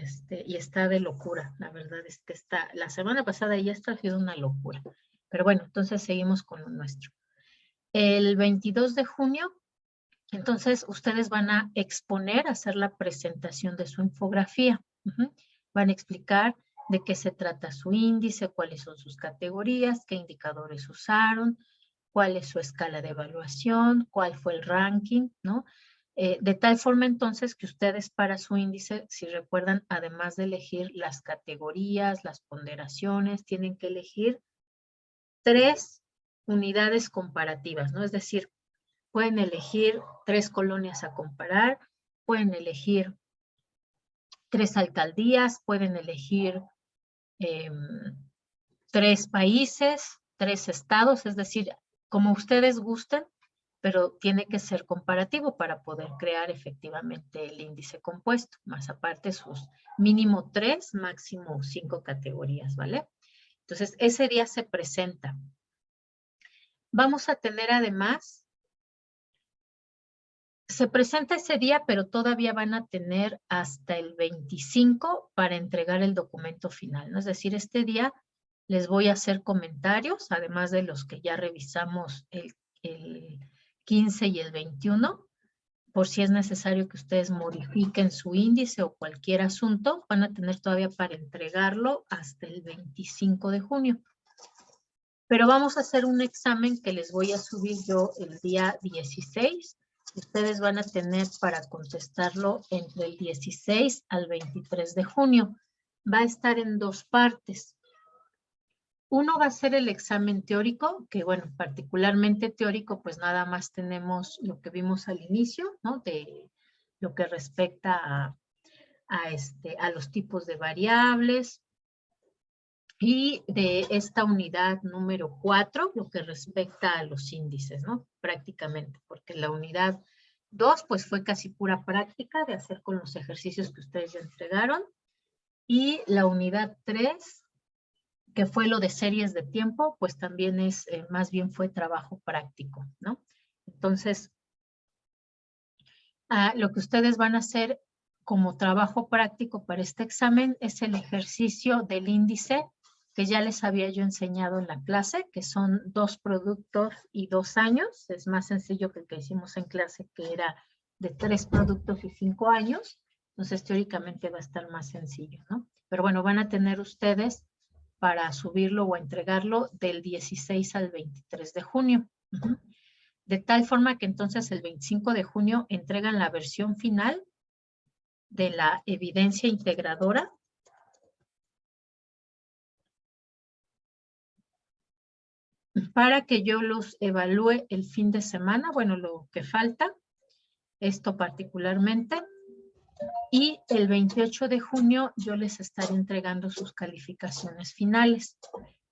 está de locura. La verdad es que la semana pasada ya ha sido una locura. Pero bueno, entonces seguimos con lo nuestro. El 22 de junio, entonces ustedes van a exponer, hacer la presentación de su infografía. Van a explicar de qué se trata su índice, cuáles son sus categorías, qué indicadores usaron, cuál es su escala de evaluación, cuál fue el ranking, ¿no? De tal forma entonces que ustedes para su índice, si recuerdan, además de elegir las categorías, las ponderaciones, tienen que elegir 3 unidades comparativas, ¿no? Es decir, pueden elegir 3 colonias a comparar, pueden elegir 3 alcaldías, pueden elegir 3 países, 3 estados, es decir, como ustedes gusten, pero tiene que ser comparativo para poder crear efectivamente el índice compuesto, más aparte sus mínimo 3, máximo 5 categorías, ¿vale? Entonces, ese día se presenta. Vamos a tener además, se presenta ese día, pero todavía van a tener hasta el 25 para entregar el documento final, ¿no? Es decir, este día les voy a hacer comentarios, además de los que ya revisamos el 15 y el 21, por si es necesario que ustedes modifiquen su índice o cualquier asunto, van a tener todavía para entregarlo hasta el 25 de junio. Pero vamos a hacer un examen que les voy a subir yo el día 16. Ustedes van a tener para contestarlo entre el 16 al 23 de junio. Va a estar en 2 partes. Uno va a ser el examen teórico, que bueno, particularmente teórico, pues nada más tenemos lo que vimos al inicio, ¿no? De lo que respecta a los tipos de variables, y de esta unidad número 4, lo que respecta a los índices, ¿no? Prácticamente, porque la unidad 2, pues fue casi pura práctica de hacer con los ejercicios que ustedes ya entregaron, y la unidad 3, que fue lo de series de tiempo, pues también más bien fue trabajo práctico, ¿no? Entonces, lo que ustedes van a hacer como trabajo práctico para este examen es el ejercicio del índice que ya les había yo enseñado en la clase, que son 2 productos y 2 años. Es más sencillo que el que hicimos en clase, que era de 3 productos y 5 años. Entonces, teóricamente va a estar más sencillo, ¿no? Pero bueno, van a tener ustedes para subirlo o entregarlo del 16 al 23 de junio. De tal forma que entonces el 25 de junio entregan la versión final de la evidencia integradora. Para que yo los evalúe el fin de semana, bueno, lo que falta, esto particularmente. Y el 28 de junio yo les estaré entregando sus calificaciones finales.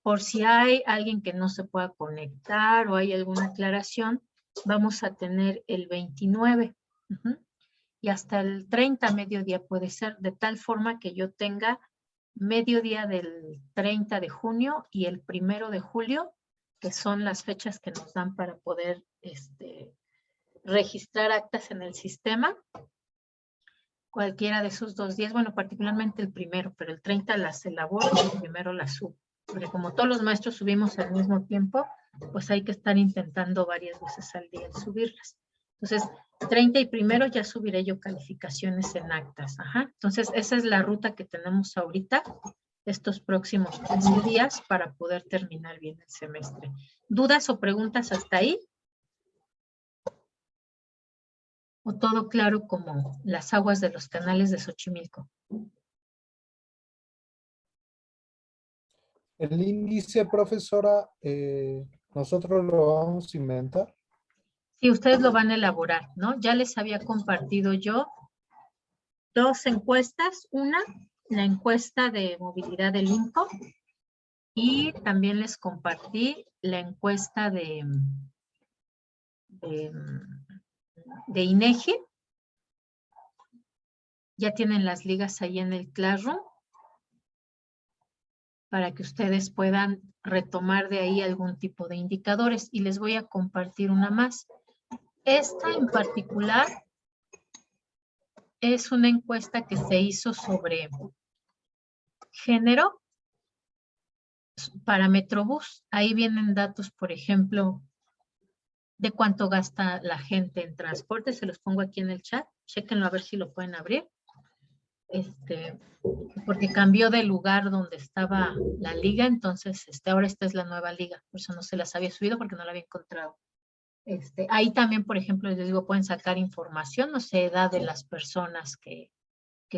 Por si hay alguien que no se pueda conectar o hay alguna aclaración, vamos a tener el 29. Y hasta el 30 mediodía puede ser, de tal forma que yo tenga mediodía del 30 de junio y el 1 de julio, que son las fechas que nos dan para poder registrar actas en el sistema. Cualquiera de esos 2 días, bueno, particularmente el 1, pero el 30 las elaboro y el 1 las subo. Porque como todos los maestros subimos al mismo tiempo, pues hay que estar intentando varias veces al día subirlas. Entonces, 30 y 1 ya subiré yo calificaciones en actas. Entonces, esa es la ruta que tenemos ahorita, estos próximos 15 días para poder terminar bien el semestre. ¿Dudas o preguntas hasta ahí? ¿O todo claro como las aguas de los canales de Xochimilco? El índice, profesora, nosotros lo vamos a inventar. Sí, ustedes lo van a elaborar, ¿no? Ya les había compartido yo 2 encuestas. Una, la encuesta de movilidad del INCO, y también les compartí la encuesta de INEGI. Ya tienen las ligas ahí en el Classroom para que ustedes puedan retomar de ahí algún tipo de indicadores. Y les voy a compartir una más. Esta en particular es una encuesta que se hizo sobre género para Metrobús. Ahí vienen datos, por ejemplo, de cuánto gasta la gente en transporte. Se los pongo aquí en el chat. Chéquenlo a ver si lo pueden abrir. Porque cambió de lugar donde estaba la liga, entonces ahora esta es la nueva liga. Por eso no se las había subido porque no la había encontrado. Ahí también, por ejemplo, les digo, pueden sacar información, no sé, edad de las personas que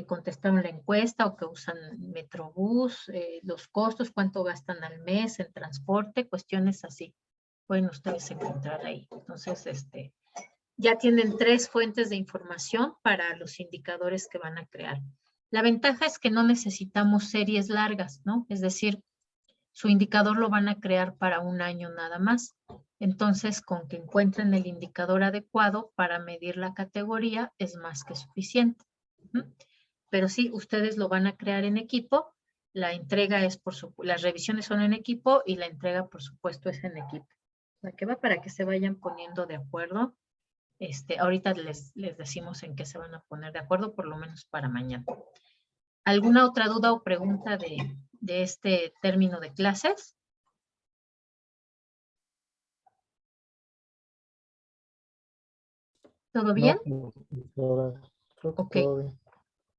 contestaron la encuesta o que usan Metrobús, los costos, cuánto gastan al mes en transporte, cuestiones así. Pueden ustedes encontrar ahí. Entonces, ya tienen 3 fuentes de información para los indicadores que van a crear. La ventaja es que no necesitamos series largas, ¿no? Es decir, su indicador lo van a crear para un año nada más. Entonces, con que encuentren el indicador adecuado para medir la categoría es más que suficiente. Pero sí, ustedes lo van a crear en equipo. La entrega es las revisiones son en equipo y la entrega, por supuesto, es en equipo. Para que se vayan poniendo de acuerdo. Ahorita les decimos en qué se van a poner de acuerdo, por lo menos para mañana. ¿Alguna otra duda o pregunta de este término de clases? ¿Todo bien? No, profesora, creo que Ok, todo bien.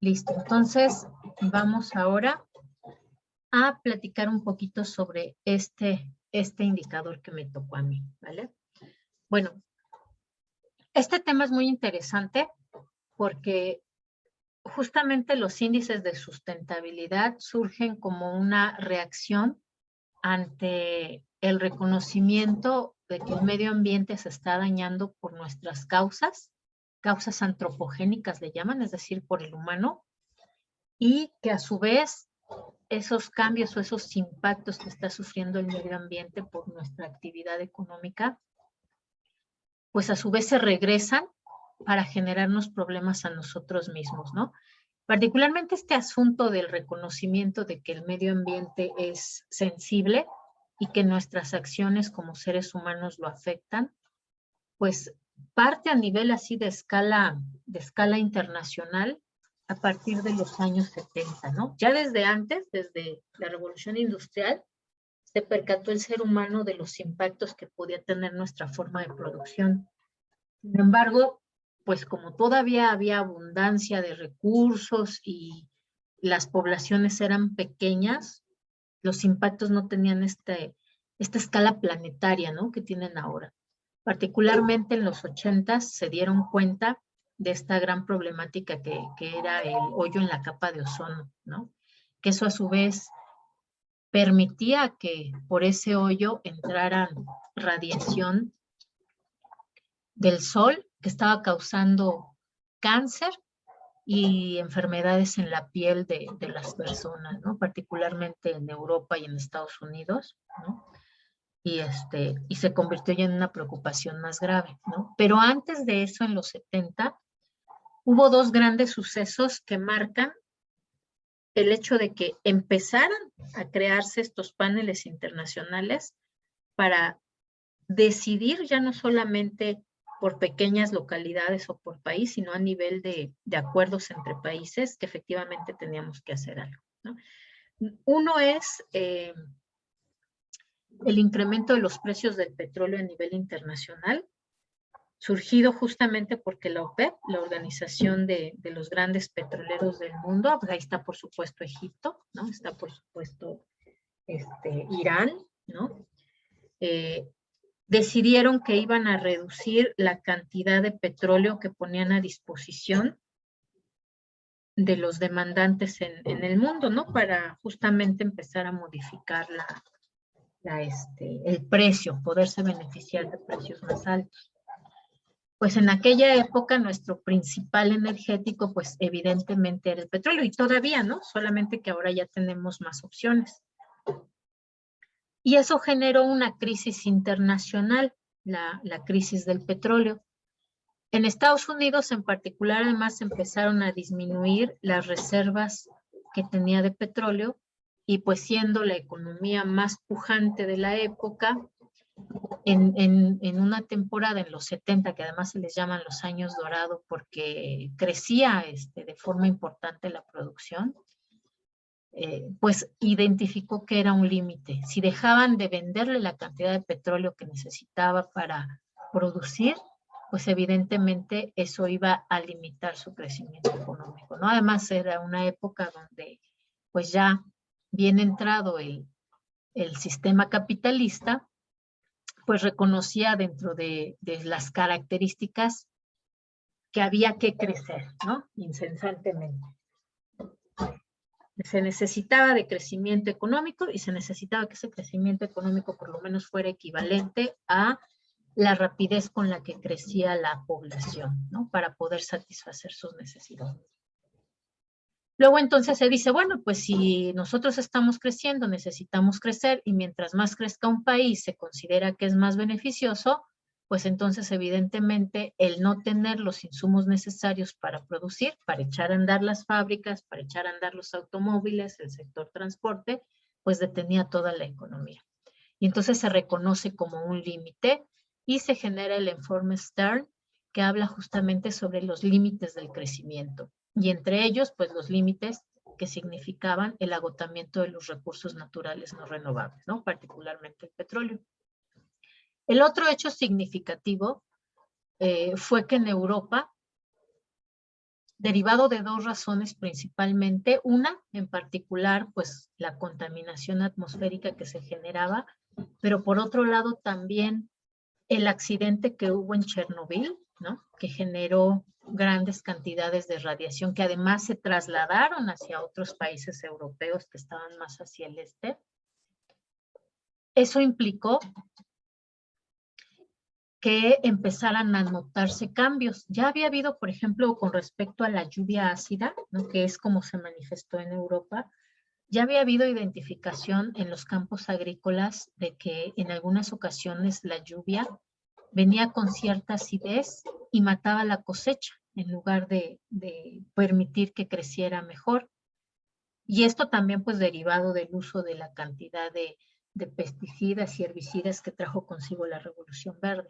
listo. Entonces, vamos ahora a platicar un poquito sobre este indicador que me tocó a mí, ¿vale? Bueno, este tema es muy interesante porque justamente los índices de sustentabilidad surgen como una reacción ante el reconocimiento de que el medio ambiente se está dañando por nuestras causas antropogénicas le llaman, es decir, por el humano, y que a su vez esos cambios o esos impactos que está sufriendo el medio ambiente por nuestra actividad económica, pues a su vez se regresan para generarnos problemas a nosotros mismos, ¿no? Particularmente este asunto del reconocimiento de que el medio ambiente es sensible y que nuestras acciones como seres humanos lo afectan, pues parte a nivel así de escala internacional a partir de los años 70, ¿no? Ya desde antes, desde la Revolución Industrial, se percató el ser humano de los impactos que podía tener nuestra forma de producción. Sin embargo, pues como todavía había abundancia de recursos y las poblaciones eran pequeñas, los impactos no tenían esta escala planetaria, ¿no? Que tienen ahora. Particularmente en los 80s se dieron cuenta de esta gran problemática que era el hoyo en la capa de ozono, ¿no? Que eso a su vez permitía que por ese hoyo entrara radiación del sol que estaba causando cáncer y enfermedades en la piel de las personas, ¿no? Particularmente en Europa y en Estados Unidos, ¿no? Y se convirtió ya en una preocupación más grave, ¿no? Pero antes de eso, en los 70, hubo 2 grandes sucesos que marcan el hecho de que empezaran a crearse estos paneles internacionales para decidir ya no solamente por pequeñas localidades o por país, sino a nivel de acuerdos entre países que efectivamente teníamos que hacer algo, ¿no? Uno es el incremento de los precios del petróleo a nivel internacional, surgido justamente porque la OPEP, la organización de los grandes petroleros del mundo, pues ahí está por supuesto Egipto, ¿no? Está por supuesto Irán, ¿no? decidieron que iban a reducir la cantidad de petróleo que ponían a disposición de los demandantes en el mundo, ¿no? Para justamente empezar a modificar el precio, poderse beneficiar de precios más altos. Pues en aquella época nuestro principal energético, pues evidentemente era el petróleo, y todavía, ¿no? Solamente que ahora ya tenemos más opciones. Y eso generó una crisis internacional, la crisis del petróleo. En Estados Unidos en particular, además, empezaron a disminuir las reservas que tenía de petróleo, y pues siendo la economía más pujante de la época, en una temporada en los 70, que además se les llaman los años dorados porque crecía de forma importante la producción, pues identificó que era un límite. Si dejaban de venderle la cantidad de petróleo que necesitaba para producir, pues evidentemente eso iba a limitar su crecimiento económico, ¿no? Además era una época donde pues ya bien entrado el sistema capitalista, pues reconocía dentro de las características que había que crecer, ¿no? Incesantemente. Se necesitaba de crecimiento económico, y se necesitaba que ese crecimiento económico por lo menos fuera equivalente a la rapidez con la que crecía la población, ¿no? Para poder satisfacer sus necesidades. Luego entonces se dice, bueno, pues si nosotros estamos creciendo, necesitamos crecer, y mientras más crezca un país se considera que es más beneficioso, pues entonces evidentemente el no tener los insumos necesarios para producir, para echar a andar las fábricas, para echar a andar los automóviles, el sector transporte, pues detenía toda la economía. Y entonces se reconoce como un límite y se genera el informe Stern, que habla justamente sobre los límites del crecimiento. Y entre ellos, pues los límites que significaban el agotamiento de los recursos naturales no renovables, ¿no? Particularmente el petróleo. El otro hecho significativo fue que en Europa, derivado de dos razones principalmente, una en particular, pues la contaminación atmosférica que se generaba, pero por otro lado también el accidente que hubo en Chernobyl, ¿no? Que generó grandes cantidades de radiación que además se trasladaron hacia otros países europeos que estaban más hacia el este. Eso implicó que empezaran a notarse cambios. Ya había habido, por ejemplo, con respecto a la lluvia ácida, ¿no? Que es como se manifestó en Europa, ya había habido identificación en los campos agrícolas de que en algunas ocasiones la lluvia venía con cierta acidez y mataba la cosecha en lugar de permitir que creciera mejor. Y esto también pues derivado del uso de la cantidad de pesticidas y herbicidas que trajo consigo la Revolución Verde,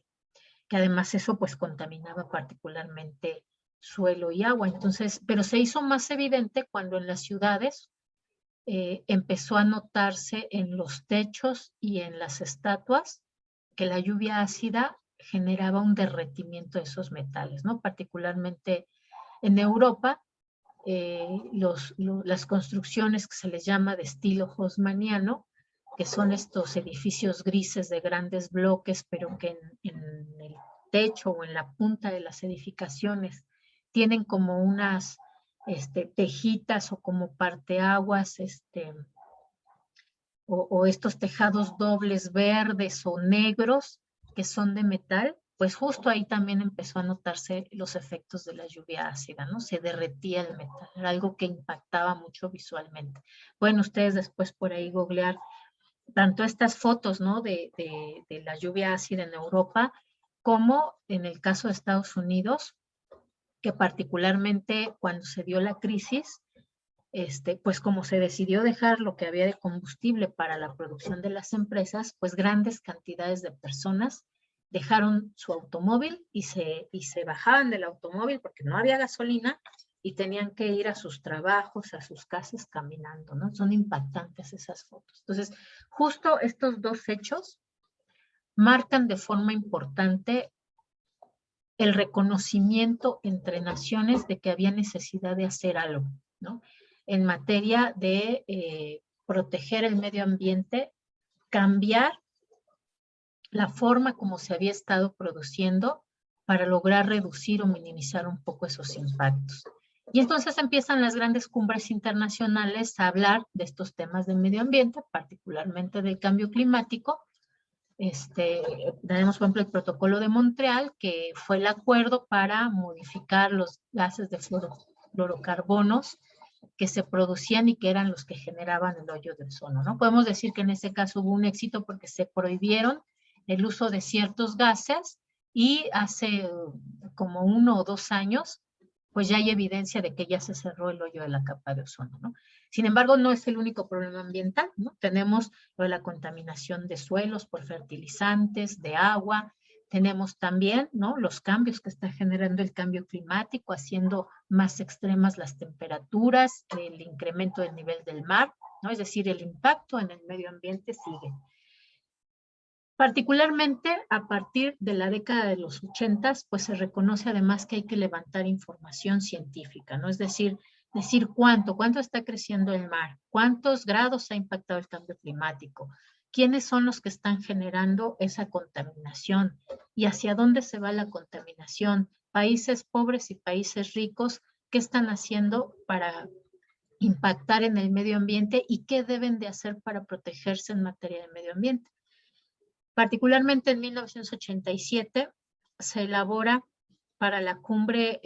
que además eso pues contaminaba particularmente suelo y agua. Entonces, pero se hizo más evidente cuando en las ciudades empezó a notarse en los techos y en las estatuas que la lluvia ácida generaba un derretimiento de esos metales, ¿no? Particularmente en Europa, las construcciones que se les llama de estilo haussmanniano, que son estos edificios grises de grandes bloques, pero que en el techo o en la punta de las edificaciones tienen como unas tejitas o como parteaguas, o estos tejados dobles verdes o negros que son de metal, pues justo ahí también empezó a notarse los efectos de la lluvia ácida, ¿no? Se derretía el metal, era algo que impactaba mucho visualmente. Pueden ustedes después por ahí googlear tanto estas fotos, ¿no? de la lluvia ácida en Europa, como en el caso de Estados Unidos, que particularmente cuando se dio la crisis, pues como se decidió dejar lo que había de combustible para la producción de las empresas, pues grandes cantidades de personas dejaron su automóvil y se bajaban del automóvil porque no había gasolina y tenían que ir a sus trabajos, a sus casas caminando, ¿no? Son impactantes esas fotos. Entonces, justo estos dos hechos marcan de forma importante el reconocimiento entre naciones de que había necesidad de hacer algo, ¿no? En materia de proteger el medio ambiente, cambiar la forma como se había estado produciendo para lograr reducir o minimizar un poco esos impactos. Y entonces empiezan las grandes cumbres internacionales a hablar de estos temas del medio ambiente, particularmente del cambio climático. Tenemos, por ejemplo, el Protocolo de Montreal, que fue el acuerdo para modificar los gases de fluorocarbonos que se producían y que eran los que generaban el hoyo de ozono, ¿no? Podemos decir que en ese caso hubo un éxito porque se prohibieron el uso de ciertos gases y hace como 1 o 2 años, pues ya hay evidencia de que ya se cerró el hoyo de la capa de ozono, ¿no? Sin embargo, no es el único problema ambiental, ¿no? Tenemos lo de la contaminación de suelos por fertilizantes, de agua. Tenemos también, ¿no?, los cambios que está generando el cambio climático, haciendo más extremas las temperaturas, el incremento del nivel del mar, ¿no? Es decir, el impacto en el medio ambiente sigue. Particularmente a partir de la década de los 80, pues se reconoce además que hay que levantar información científica, ¿no? Es decir cuánto está creciendo el mar, cuántos grados ha impactado el cambio climático, quiénes son los que están generando esa contaminación y hacia dónde se va la contaminación, países pobres y países ricos, qué están haciendo para impactar en el medio ambiente y qué deben de hacer para protegerse en materia de medio ambiente. Particularmente en 1987 se elabora para la cumbre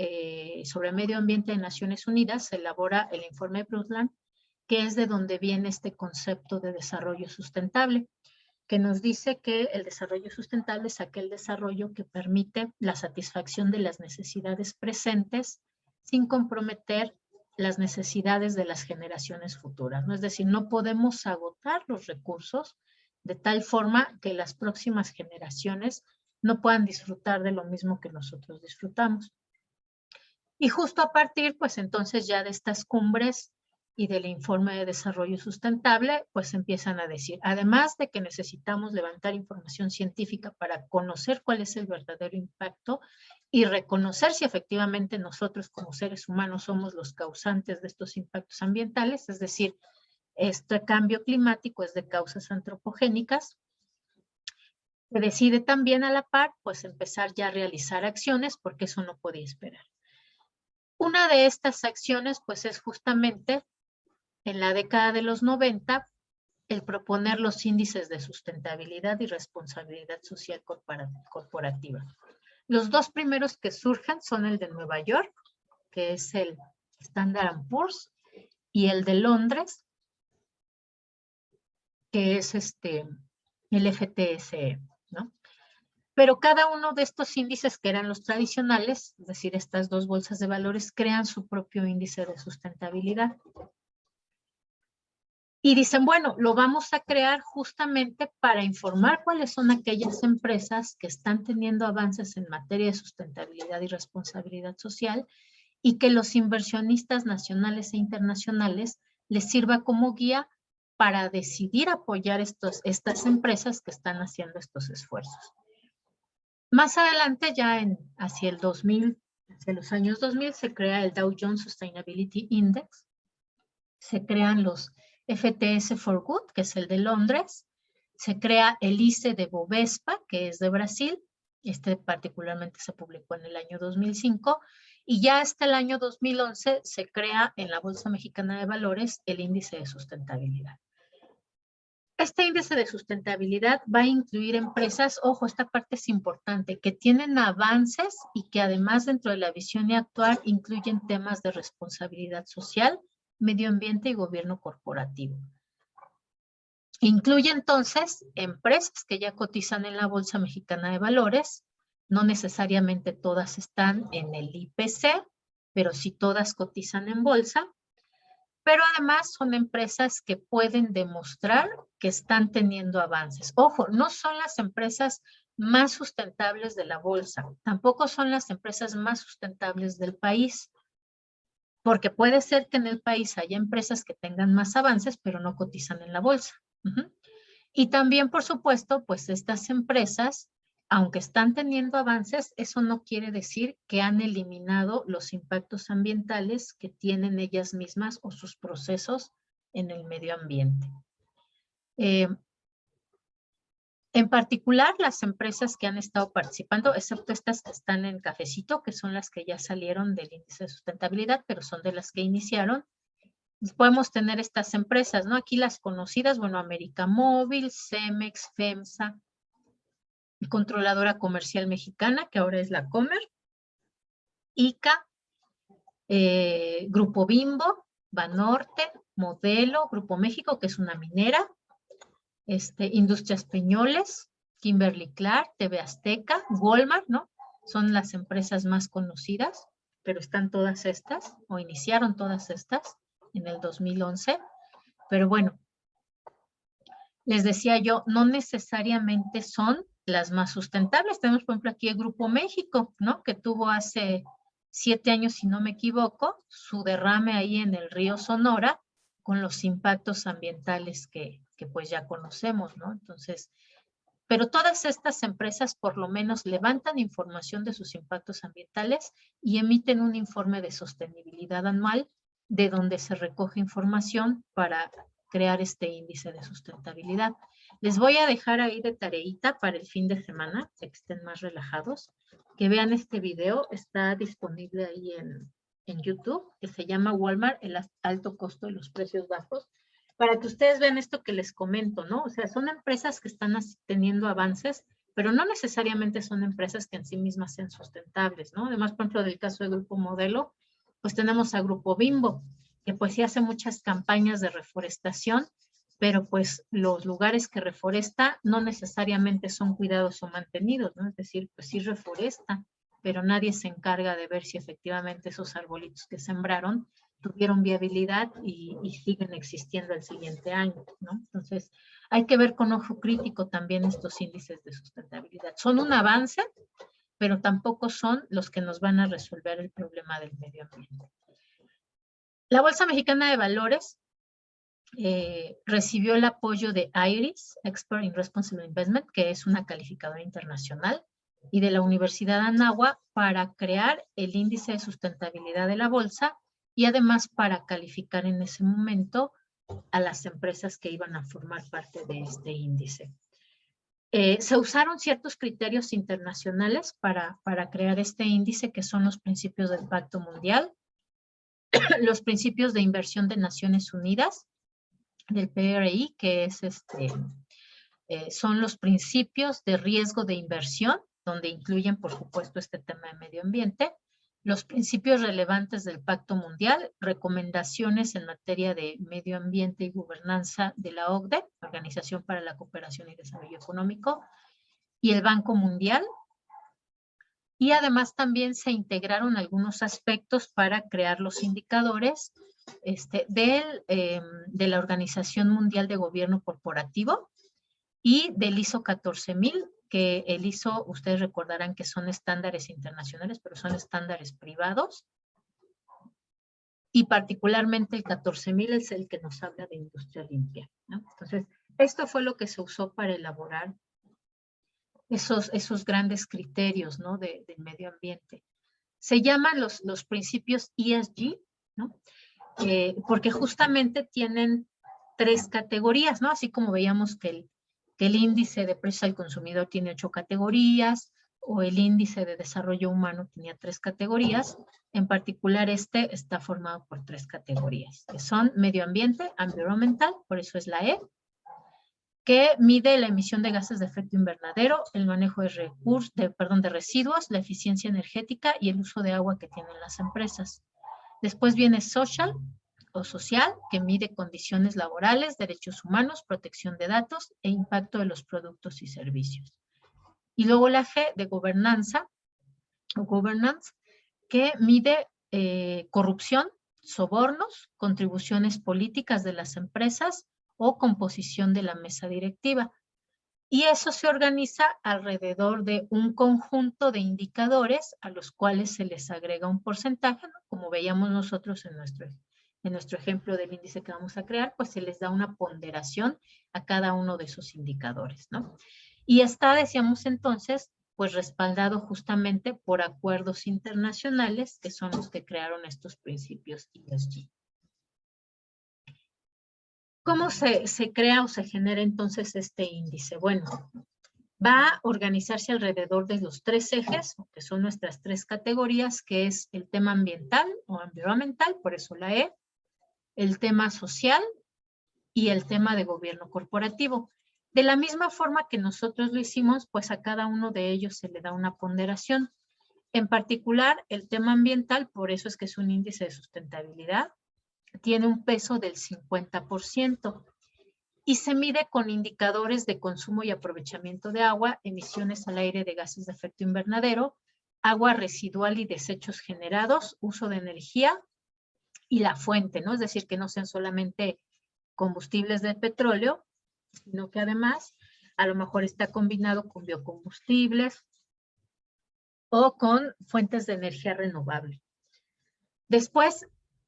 sobre medio ambiente de Naciones Unidas, se elabora el informe Brundtland, que es de donde viene este concepto de desarrollo sustentable, que nos dice que el desarrollo sustentable es aquel desarrollo que permite la satisfacción de las necesidades presentes sin comprometer las necesidades de las generaciones futuras, ¿no? Es decir, no podemos agotar los recursos de tal forma que las próximas generaciones no puedan disfrutar de lo mismo que nosotros disfrutamos. Y justo a partir, pues entonces ya de estas cumbres y del informe de desarrollo sustentable, pues empiezan a decir, además de que necesitamos levantar información científica para conocer cuál es el verdadero impacto y reconocer si efectivamente nosotros como seres humanos somos los causantes de estos impactos ambientales, es decir, este cambio climático es de causas antropogénicas. Se decide también a la par, pues empezar ya a realizar acciones, porque eso no podía esperar. Una de estas acciones, pues es justamente en la década de los 90, el proponer los índices de sustentabilidad y responsabilidad social corporativa. Los dos primeros que surjan son el de Nueva York, que es el Standard & Poor's, y el de Londres, que es el FTSE, ¿no? Pero cada uno de estos índices que eran los tradicionales, es decir, estas dos bolsas de valores, crean su propio índice de sustentabilidad. Y dicen, bueno, lo vamos a crear justamente para informar cuáles son aquellas empresas que están teniendo avances en materia de sustentabilidad y responsabilidad social y que los inversionistas nacionales e internacionales les sirva como guía para decidir apoyar estas empresas que están haciendo estos esfuerzos. Más adelante, ya hacia el 2000, hacia los años 2000, se crea el Dow Jones Sustainability Index, se crean los FTSE for Good, que es el de Londres, se crea el ICE de Bovespa, que es de Brasil, particularmente se publicó en el año 2005, y ya hasta el año 2011 se crea en la Bolsa Mexicana de Valores el índice de sustentabilidad. Este índice de sustentabilidad va a incluir empresas, ojo, esta parte es importante, que tienen avances y que además dentro de la visión y actuar incluyen temas de responsabilidad social, medio ambiente y gobierno corporativo. Incluye entonces empresas que ya cotizan en la Bolsa Mexicana de Valores, no necesariamente todas están en el IPC, pero sí todas cotizan en bolsa. Pero además son empresas que pueden demostrar que están teniendo avances. Ojo, no son las empresas más sustentables de la bolsa, tampoco son las empresas más sustentables del país, porque puede ser que en el país haya empresas que tengan más avances, pero no cotizan en la bolsa. Y también, por supuesto, pues estas empresas, aunque están teniendo avances, eso no quiere decir que han eliminado los impactos ambientales que tienen ellas mismas o sus procesos en el medio ambiente. En particular, las empresas que han estado participando, excepto estas que están en cafecito, que son las que ya salieron del índice de sustentabilidad, pero son de las que iniciaron, podemos tener estas empresas, ¿no? Aquí las conocidas, bueno, América Móvil, Cemex, FEMSA, Controladora Comercial Mexicana, que ahora es la Comer, ICA, Grupo Bimbo, Banorte, Modelo, Grupo México, que es una minera, Industrias Peñoles, Kimberly Clark, TV Azteca, Walmart, ¿no? Son las empresas más conocidas, pero están todas estas, o iniciaron todas estas en el 2011. Pero bueno, les decía yo, no necesariamente son las más sustentables. Tenemos, por ejemplo, aquí el Grupo México, ¿no? Que tuvo hace 7 años, si no me equivoco, su derrame ahí en el río Sonora, con los impactos ambientales que pues ya conocemos, ¿no? Entonces, pero todas estas empresas por lo menos levantan información de sus impactos ambientales y emiten un informe de sostenibilidad anual de donde se recoge información para crear este índice de sustentabilidad. Les voy a dejar ahí de tareita para el fin de semana, que estén más relajados, que vean este video, está disponible ahí en YouTube, que se llama Walmart, el alto costo de los precios bajos, para que ustedes vean esto que les comento, ¿no? O sea, son empresas que están teniendo avances, pero no necesariamente son empresas que en sí mismas sean sustentables, ¿no? Además, por ejemplo, del caso de Grupo Modelo, pues tenemos a Grupo Bimbo, que pues sí hace muchas campañas de reforestación, pero pues los lugares que reforesta no necesariamente son cuidados o mantenidos, ¿no? Es decir, pues sí reforesta, pero nadie se encarga de ver si efectivamente esos arbolitos que sembraron tuvieron viabilidad y siguen existiendo el siguiente año, ¿no? Entonces, hay que ver con ojo crítico también estos índices de sustentabilidad. Son un avance, pero tampoco son los que nos van a resolver el problema del medio ambiente. La Bolsa Mexicana de Valores recibió el apoyo de IRIS, Expert in Responsible Investment, que es una calificadora internacional, y de la Universidad de Anáhuac para crear el índice de sustentabilidad de la bolsa y además para calificar en ese momento a las empresas que iban a formar parte de este índice. Se usaron ciertos criterios internacionales para crear este índice, que son los principios del Pacto Mundial, los principios de inversión de Naciones Unidas, del PRI, que es son los principios de riesgo de inversión, donde incluyen, por supuesto, este tema de medio ambiente, los principios relevantes del Pacto Mundial, recomendaciones en materia de medio ambiente y gobernanza de la OCDE, Organización para la Cooperación y Desarrollo Económico, y el Banco Mundial. Y además también se integraron algunos aspectos para crear los indicadores de la Organización Mundial de Gobierno Corporativo y del ISO 14000, que el ISO, ustedes recordarán que son estándares internacionales, pero son estándares privados. Y particularmente el 14000 es el que nos habla de industria limpia, ¿no? Entonces, esto fue lo que se usó para elaborar esos grandes criterios, ¿no? del medio ambiente. Se llaman los principios ESG, ¿no? Porque justamente tienen 3 categorías, ¿no? Así como veíamos que el índice de precios al consumidor tiene 8 categorías, o el índice de desarrollo humano tenía 3 categorías. En particular, este está formado por 3 categorías, que son medio ambiente, environmental, por eso es la E, que mide la emisión de gases de efecto invernadero, el manejo de residuos, la eficiencia energética y el uso de agua que tienen las empresas. Después viene social, que mide condiciones laborales, derechos humanos, protección de datos e impacto de los productos y servicios. Y luego la G de gobernanza, o governance, que mide corrupción, sobornos, contribuciones políticas de las empresas o composición de la mesa directiva. Y eso se organiza alrededor de un conjunto de indicadores a los cuales se les agrega un porcentaje, ¿no? Como veíamos nosotros en nuestro ejemplo del índice que vamos a crear, pues se les da una ponderación a cada uno de esos indicadores, ¿no? Y está, decíamos entonces, pues respaldado justamente por acuerdos internacionales que son los que crearon estos principios ESG. ¿Cómo se crea o se genera entonces este índice? Bueno, va a organizarse alrededor de los 3 ejes, que son nuestras 3 categorías, que es el tema ambiental o environmental, por eso la E, el tema social y el tema de gobierno corporativo. De la misma forma que nosotros lo hicimos, pues a cada uno de ellos se le da una ponderación. En particular, el tema ambiental, por eso es que es un índice de sustentabilidad, tiene un peso del 50%. Y se mide con indicadores de consumo y aprovechamiento de agua, emisiones al aire de gases de efecto invernadero, agua residual y desechos generados, uso de energía y la fuente, ¿no? Es decir, que no sean solamente combustibles de petróleo, sino que además a lo mejor está combinado con biocombustibles o con fuentes de energía renovable. Después,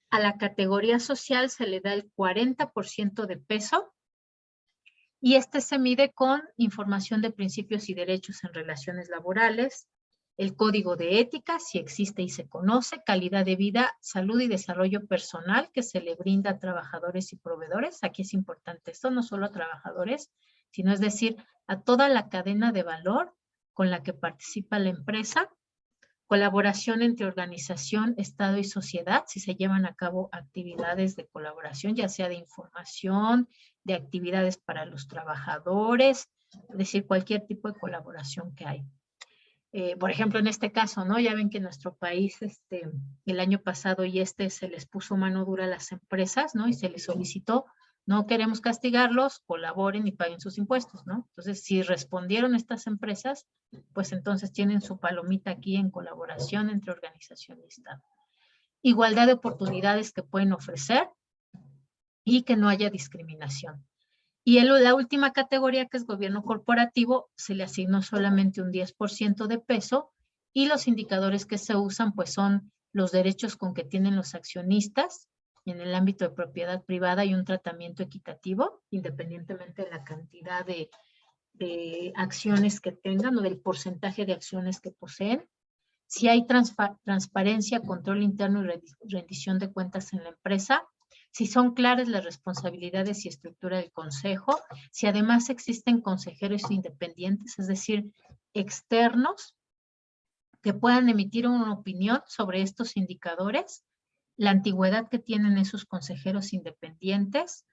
a la categoría social se le da el 40% de peso, y este se mide con información de principios y derechos en relaciones laborales, el código de ética, si existe y se conoce, calidad de vida, salud y desarrollo personal que se le brinda a trabajadores y proveedores. Aquí es importante esto, no solo a trabajadores, sino es decir, a toda la cadena de valor con la que participa la empresa. Colaboración entre organización, Estado y sociedad, si se llevan a cabo actividades de colaboración, ya sea de información, de actividades para los trabajadores, es decir, cualquier tipo de colaboración que hay. Por ejemplo, en este caso, ¿no? Ya ven que en nuestro país el año pasado y se les puso mano dura a las empresas, ¿no? Y se les solicitó, no queremos castigarlos, colaboren y paguen sus impuestos, ¿no? Entonces, si respondieron estas empresas, pues entonces tienen su palomita aquí en colaboración entre organización y Estado. Igualdad de oportunidades que pueden ofrecer y que no haya discriminación. Y la última categoría, que es gobierno corporativo, se le asignó solamente un 10% de peso, y los indicadores que se usan pues son los derechos con que tienen los accionistas en el ámbito de propiedad privada y un tratamiento equitativo, independientemente de la cantidad de acciones que tengan o del porcentaje de acciones que poseen. Si hay transparencia, control interno y rendición de cuentas en la empresa, si son claras las responsabilidades y estructura del consejo, si además existen consejeros independientes, es decir, externos, que puedan emitir una opinión sobre estos indicadores, la antigüedad que tienen esos consejeros independientes,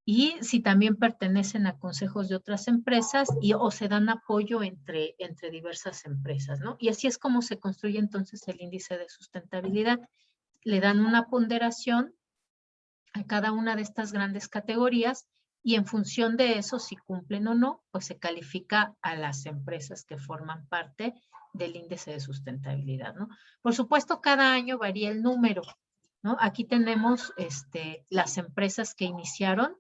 y si también pertenecen a consejos de otras empresas o se dan apoyo entre diversas empresas, ¿no? Y así es como se construye entonces el índice de sustentabilidad. Le dan una ponderación a cada una de estas grandes categorías, y en función de eso, si cumplen o no, pues se califica a las empresas que forman parte del índice de sustentabilidad, ¿no? Por supuesto, cada año varía el número, ¿no? Aquí tenemos las empresas que iniciaron.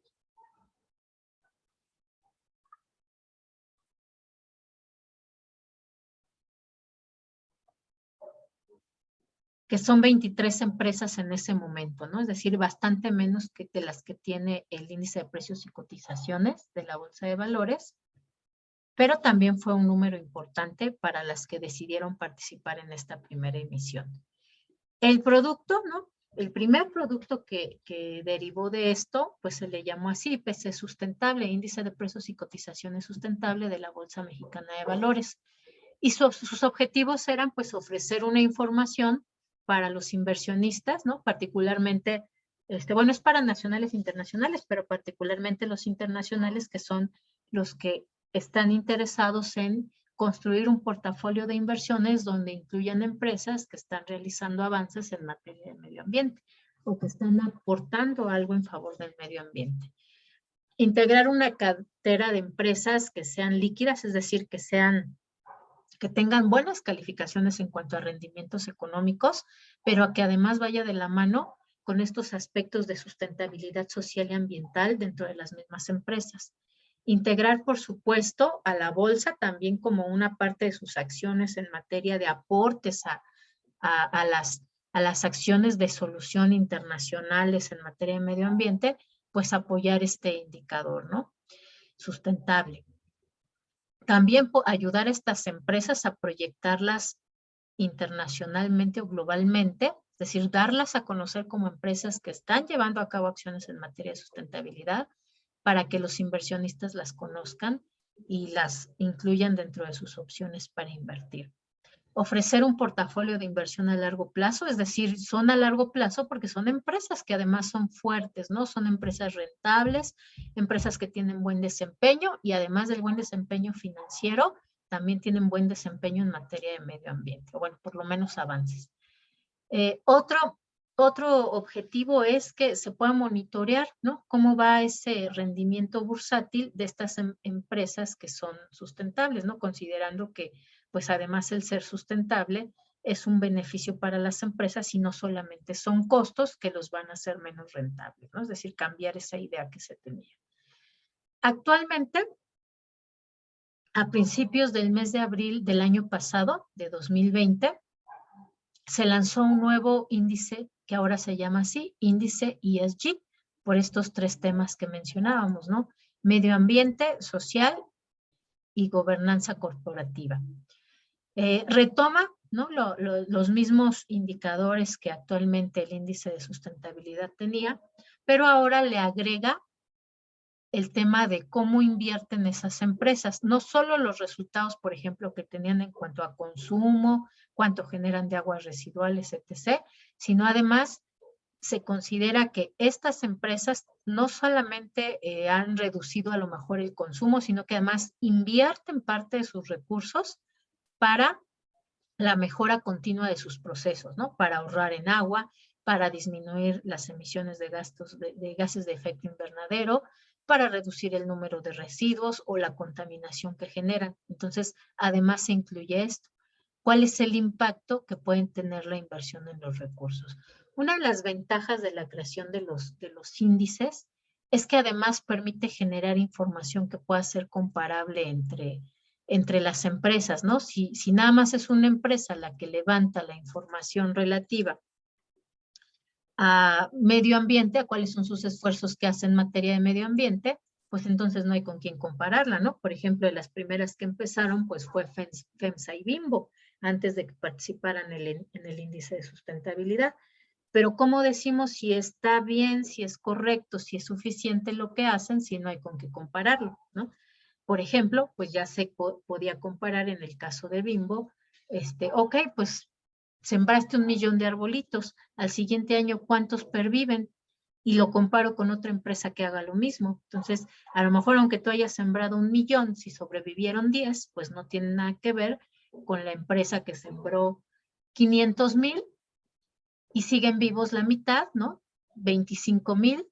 Que son 23 empresas en ese momento, ¿no? Es decir, bastante menos que de las que tiene el índice de precios y cotizaciones de la Bolsa de Valores, pero también fue un número importante para las que decidieron participar en esta primera emisión. El producto, ¿no? El primer producto que derivó de esto, pues se le llamó así, IPC Sustentable, Índice de Precios y Cotizaciones Sustentable de la Bolsa Mexicana de Valores. Y sus objetivos eran, pues, ofrecer una información para los inversionistas, ¿no? Particularmente, bueno, es para nacionales e internacionales, pero particularmente los internacionales, que son los que están interesados en construir un portafolio de inversiones donde incluyan empresas que están realizando avances en materia de medio ambiente o que están aportando algo en favor del medio ambiente. Integrar una cartera de empresas que sean líquidas, es decir, que tengan buenas calificaciones en cuanto a rendimientos económicos, pero que además vaya de la mano con estos aspectos de sustentabilidad social y ambiental dentro de las mismas empresas. Integrar, por supuesto, a la bolsa también como una parte de sus acciones en materia de aportes a las acciones de solución internacionales en materia de medio ambiente, pues apoyar este indicador, ¿no? Sustentable. También ayudar a estas empresas a proyectarlas internacionalmente o globalmente, es decir, darlas a conocer como empresas que están llevando a cabo acciones en materia de sustentabilidad para que los inversionistas las conozcan y las incluyan dentro de sus opciones para invertir. Ofrecer un portafolio de inversión a largo plazo, es decir, son a largo plazo porque son empresas que además son fuertes, ¿no? Son empresas rentables, empresas que tienen buen desempeño y además del buen desempeño financiero, también tienen buen desempeño en materia de medio ambiente, o bueno, por lo menos avances. Otro objetivo es que se pueda monitorear, ¿no? Cómo va ese rendimiento bursátil de estas empresas que son sustentables, ¿no? Considerando que, pues además el ser sustentable es un beneficio para las empresas y no solamente son costos que los van a hacer menos rentables, ¿no? Es decir, cambiar esa idea que se tenía. Actualmente, a principios del mes de abril del año pasado, de 2020, se lanzó un nuevo índice que ahora se llama así, índice ESG, por estos tres temas que mencionábamos, ¿no? Medio ambiente, social y gobernanza corporativa. Retoma, ¿no? Los mismos indicadores que actualmente el índice de sustentabilidad tenía, pero ahora le agrega el tema de cómo invierten esas empresas, no solo los resultados, por ejemplo, que tenían en cuanto a consumo, cuánto generan de aguas residuales, etc., sino además se considera que estas empresas no solamente han reducido a lo mejor el consumo, sino que además invierten parte de sus recursos para la mejora continua de sus procesos, ¿no? Para ahorrar en agua, para disminuir las emisiones de gases de efecto invernadero, para reducir el número de residuos o la contaminación que generan. Entonces, además se incluye esto. ¿Cuál es el impacto que pueden tener la inversión en los recursos? Una de las ventajas de la creación de los índices es que además permite generar información que pueda ser comparable entre las empresas, ¿no? Si nada más es una empresa la que levanta la información relativa a medio ambiente, a cuáles son sus esfuerzos que hace en materia de medio ambiente, pues entonces no hay con quién compararla, ¿no? Por ejemplo, de las primeras que empezaron, pues fue FEMSA y Bimbo, antes de que participaran en el índice de sustentabilidad. Pero ¿cómo decimos si está bien, si es correcto, si es suficiente lo que hacen, si no hay con qué compararlo, ¿no? Por ejemplo, pues ya se podía comparar en el caso de Bimbo, ok, pues sembraste 1 millón de arbolitos, al siguiente año, ¿cuántos perviven? Y lo comparo con otra empresa que haga lo mismo. Entonces, a lo mejor aunque tú hayas sembrado 1 millón, si sobrevivieron 10, pues no tiene nada que ver con la empresa que sembró 500,000 y siguen vivos la mitad, ¿no? 250,000,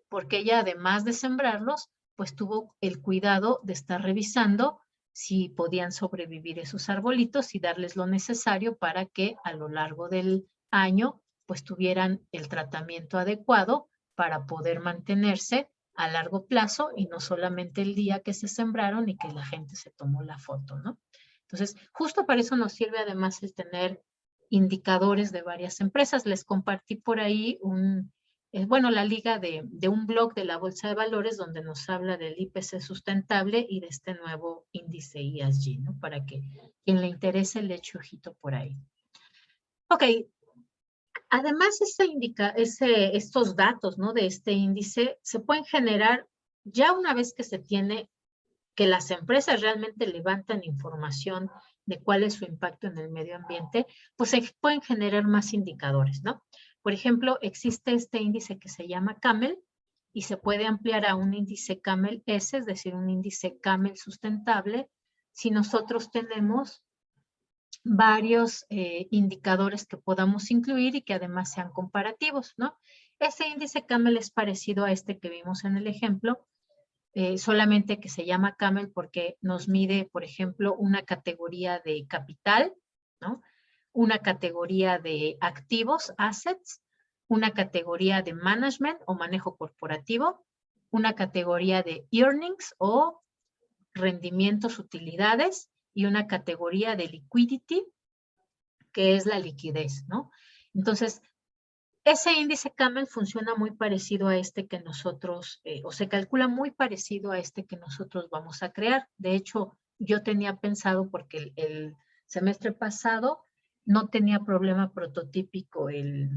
porque ella además de sembrarlos, pues tuvo el cuidado de estar revisando si podían sobrevivir esos arbolitos y darles lo necesario para que a lo largo del año pues tuvieran el tratamiento adecuado para poder mantenerse a largo plazo y no solamente el día que se sembraron y que la gente se tomó la foto, ¿no? Entonces, justo para eso nos sirve además el tener indicadores de varias empresas. Les compartí por ahí la liga de un blog de la Bolsa de Valores donde nos habla del IPC sustentable y de este nuevo índice ESG, ¿no? Para que quien le interese le eche ojito por ahí. Ok, además estos datos, ¿no? De este índice se pueden generar ya una vez que se tiene que las empresas realmente levantan información de cuál es su impacto en el medio ambiente, pues se pueden generar más indicadores, ¿no? Por ejemplo, existe este índice que se llama CAMEL y se puede ampliar a un índice CAMEL S, es decir, un índice CAMEL sustentable, si nosotros tenemos varios indicadores que podamos incluir y que además sean comparativos, ¿no? Ese índice CAMEL es parecido a este que vimos en el ejemplo, solamente que se llama CAMEL porque nos mide, por ejemplo, una categoría de capital, ¿no? Una categoría de activos, assets, una categoría de management o manejo corporativo, una categoría de earnings o rendimientos, utilidades y una categoría de liquidity, que es la liquidez, ¿no? Entonces, ese índice CAMEL funciona muy parecido a este que nosotros, o se calcula muy parecido a este que nosotros vamos a crear. De hecho, yo tenía pensado, porque el semestre pasado no tenía problema prototípico el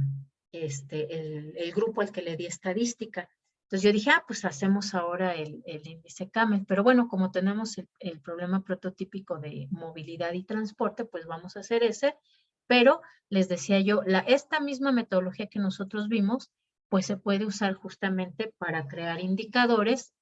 grupo al que le di estadística. Entonces yo dije, pues hacemos ahora el índice Camel. Pero bueno, como tenemos el problema prototípico de movilidad y transporte, pues vamos a hacer ese. Pero les decía yo, esta misma metodología que nosotros vimos, pues se puede usar justamente para crear indicadores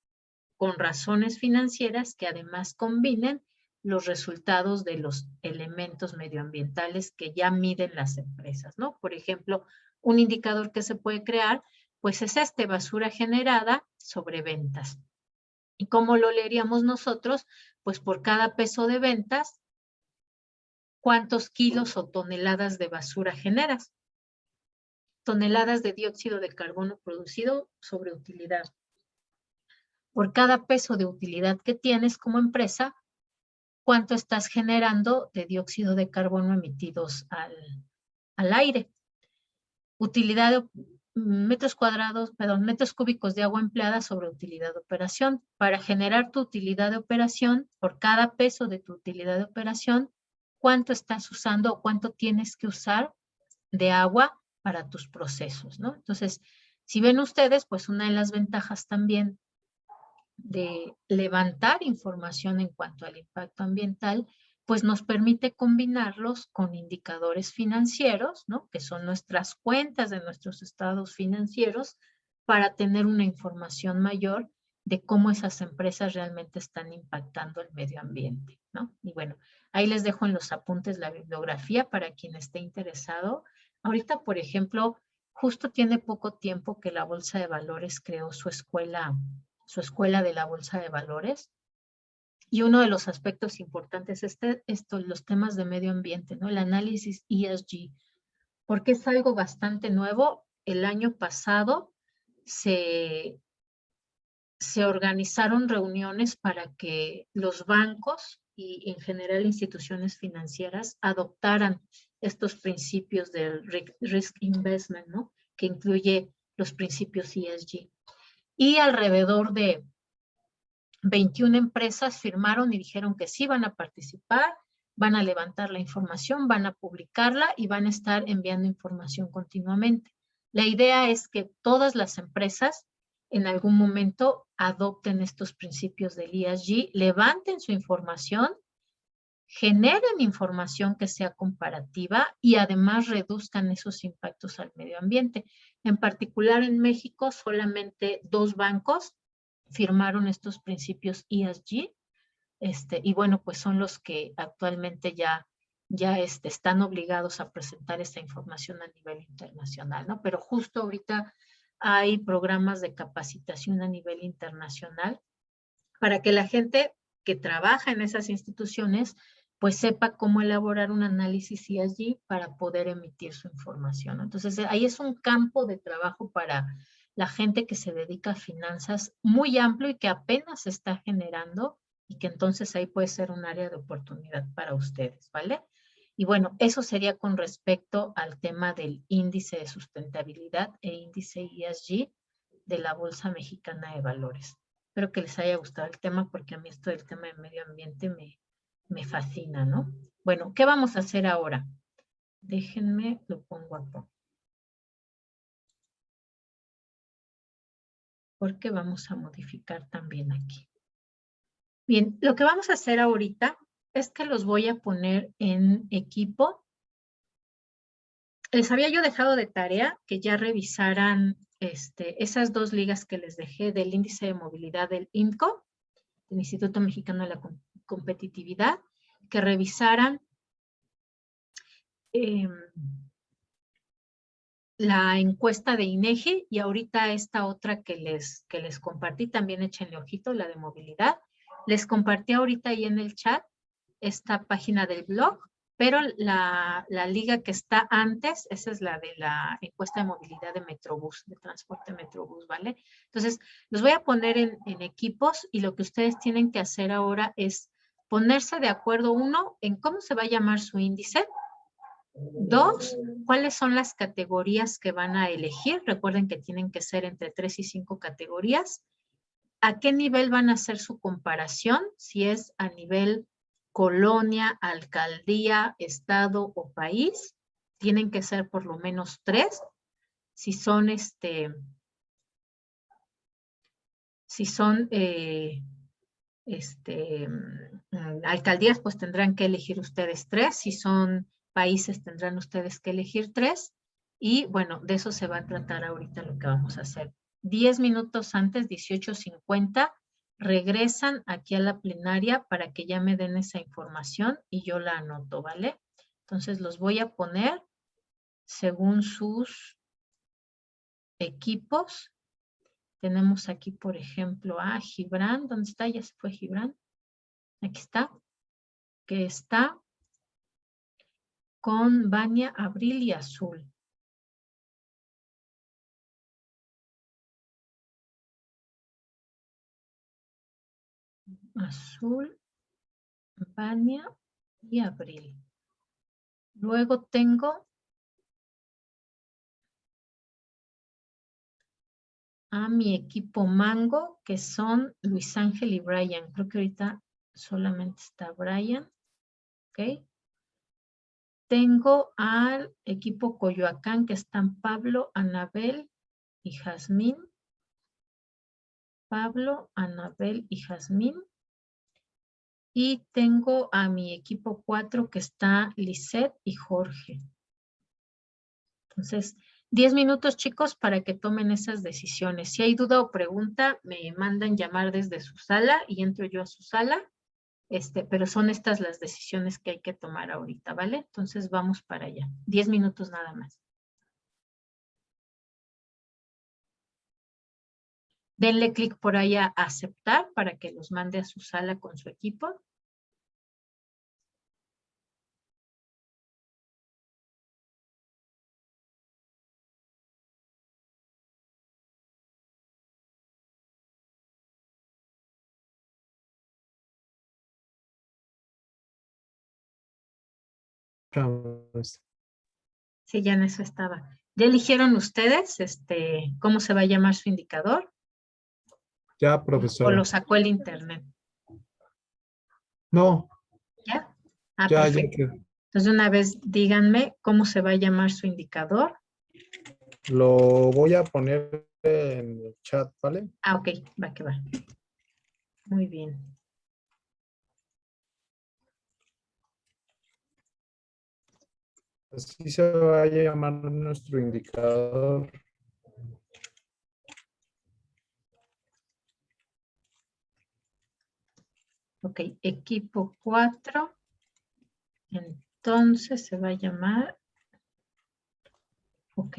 con razones financieras que además combinen los resultados de los elementos medioambientales que ya miden las empresas, ¿no? Por ejemplo, un indicador que se puede crear, pues es basura generada sobre ventas. ¿Y cómo lo leeríamos nosotros? Pues por cada peso de ventas, ¿cuántos kilos o toneladas de basura generas? Toneladas de dióxido de carbono producido sobre utilidad. Por cada peso de utilidad que tienes como empresa, ¿cuánto estás generando de dióxido de carbono emitidos al aire? Utilidad de metros cúbicos de agua empleada sobre utilidad de operación. Para generar tu utilidad de operación, por cada peso de tu utilidad de operación, ¿cuánto estás usando o cuánto tienes que usar de agua para tus procesos, ¿no? Entonces, si ven ustedes, pues una de las ventajas también de levantar información en cuanto al impacto ambiental, pues nos permite combinarlos con indicadores financieros, ¿no? Que son nuestras cuentas de nuestros estados financieros, para tener una información mayor de cómo esas empresas realmente están impactando el medio ambiente, ¿no? Y bueno, ahí les dejo en los apuntes la bibliografía para quien esté interesado. Ahorita, por ejemplo, justo tiene poco tiempo que la Bolsa de Valores creó su escuela de la Bolsa de Valores. Y uno de los aspectos importantes es los temas de medio ambiente, ¿no? El análisis ESG, porque es algo bastante nuevo. El año pasado se organizaron reuniones para que los bancos y en general instituciones financieras adoptaran estos principios del risk investment, ¿no? Que incluye los principios ESG. Y alrededor de 21 empresas firmaron y dijeron que sí van a participar, van a levantar la información, van a publicarla y van a estar enviando información continuamente. La idea es que todas las empresas en algún momento adopten estos principios del ESG, levanten su información, generen información que sea comparativa y además reduzcan esos impactos al medio ambiente. En particular en México, solamente 2 bancos firmaron estos principios ESG, y bueno, pues son los que actualmente ya están obligados a presentar esta información a nivel internacional, ¿no? Pero justo ahorita hay programas de capacitación a nivel internacional para que la gente que trabaja en esas instituciones pues sepa cómo elaborar un análisis ESG para poder emitir su información, ¿no? Entonces ahí es un campo de trabajo para la gente que se dedica a finanzas muy amplio y que apenas se está generando, y que entonces ahí puede ser un área de oportunidad para ustedes, ¿vale? Y bueno, eso sería con respecto al tema del índice de sustentabilidad e índice ESG de la Bolsa Mexicana de Valores. Espero que les haya gustado el tema, porque a mí esto del tema de medio ambiente me fascina, ¿no? Bueno, ¿qué vamos a hacer ahora? Déjenme, lo pongo acá. Porque vamos a modificar también aquí. Bien, lo que vamos a hacer ahorita es que los voy a poner en equipo. Les había yo dejado de tarea que ya revisaran esas 2 ligas que les dejé del índice de movilidad del IMCO, del Instituto Mexicano de la Competitividad, que revisaran la encuesta de INEGI, y ahorita esta otra que les compartí, también échenle ojito, la de movilidad. Les compartí ahorita ahí en el chat esta página del blog, pero la liga que está antes, esa es la de la encuesta de movilidad de Metrobús, de transporte Metrobús, ¿vale? Entonces, los voy a poner en equipos, y lo que ustedes tienen que hacer ahora es ponerse de acuerdo, 1, en cómo se va a llamar su índice. 2, cuáles son las categorías que van a elegir. Recuerden que tienen que ser entre 3 y 5 categorías. ¿A qué nivel van a hacer su comparación? Si es a nivel colonia, alcaldía, estado o país, tienen que ser por lo menos 3. Si son Si son alcaldías, pues tendrán que elegir ustedes 3. Si son países, tendrán ustedes que elegir 3. Y bueno, de eso se va a tratar ahorita lo que vamos a hacer. 10 minutos antes, 18:50, regresan aquí a la plenaria para que ya me den esa información y yo la anoto, ¿vale? Entonces los voy a poner según sus equipos. Tenemos aquí, por ejemplo, a Gibran. ¿Dónde está? Ya se fue Gibran. Aquí está. Que está con Vania, Abril y Azul. Azul, Vania y Abril. Luego tengo a mi equipo Mango, que son Luis Ángel y Brian. Creo que ahorita solamente está Brian. ¿Ok? Tengo al equipo Coyoacán, que están Pablo, Anabel y Jazmín. Pablo, Anabel y Jazmín. Y tengo a mi equipo 4, que está Lisette y Jorge. Entonces, 10 minutos, chicos, para que tomen esas decisiones. Si hay duda o pregunta, me mandan llamar desde su sala y entro yo a su sala. Pero son estas las decisiones que hay que tomar ahorita, ¿vale? Entonces, vamos para allá. 10 minutos nada más. Denle clic por ahí a aceptar para que los mande a su sala con su equipo. Sí, ya en eso estaba. ¿Ya eligieron ustedes cómo se va a llamar su indicador? Ya, ¿O profesora. lo sacó el internet? No, ¿Ya? Ah, ya perfecto. que Entonces, de una vez díganme cómo se va a llamar su indicador. lo voy a poner en el chat, ¿vale? Ah, ok, va que va. Muy bien. Así se va a llamar nuestro indicador. Ok, equipo 4. Entonces se va a llamar. Ok.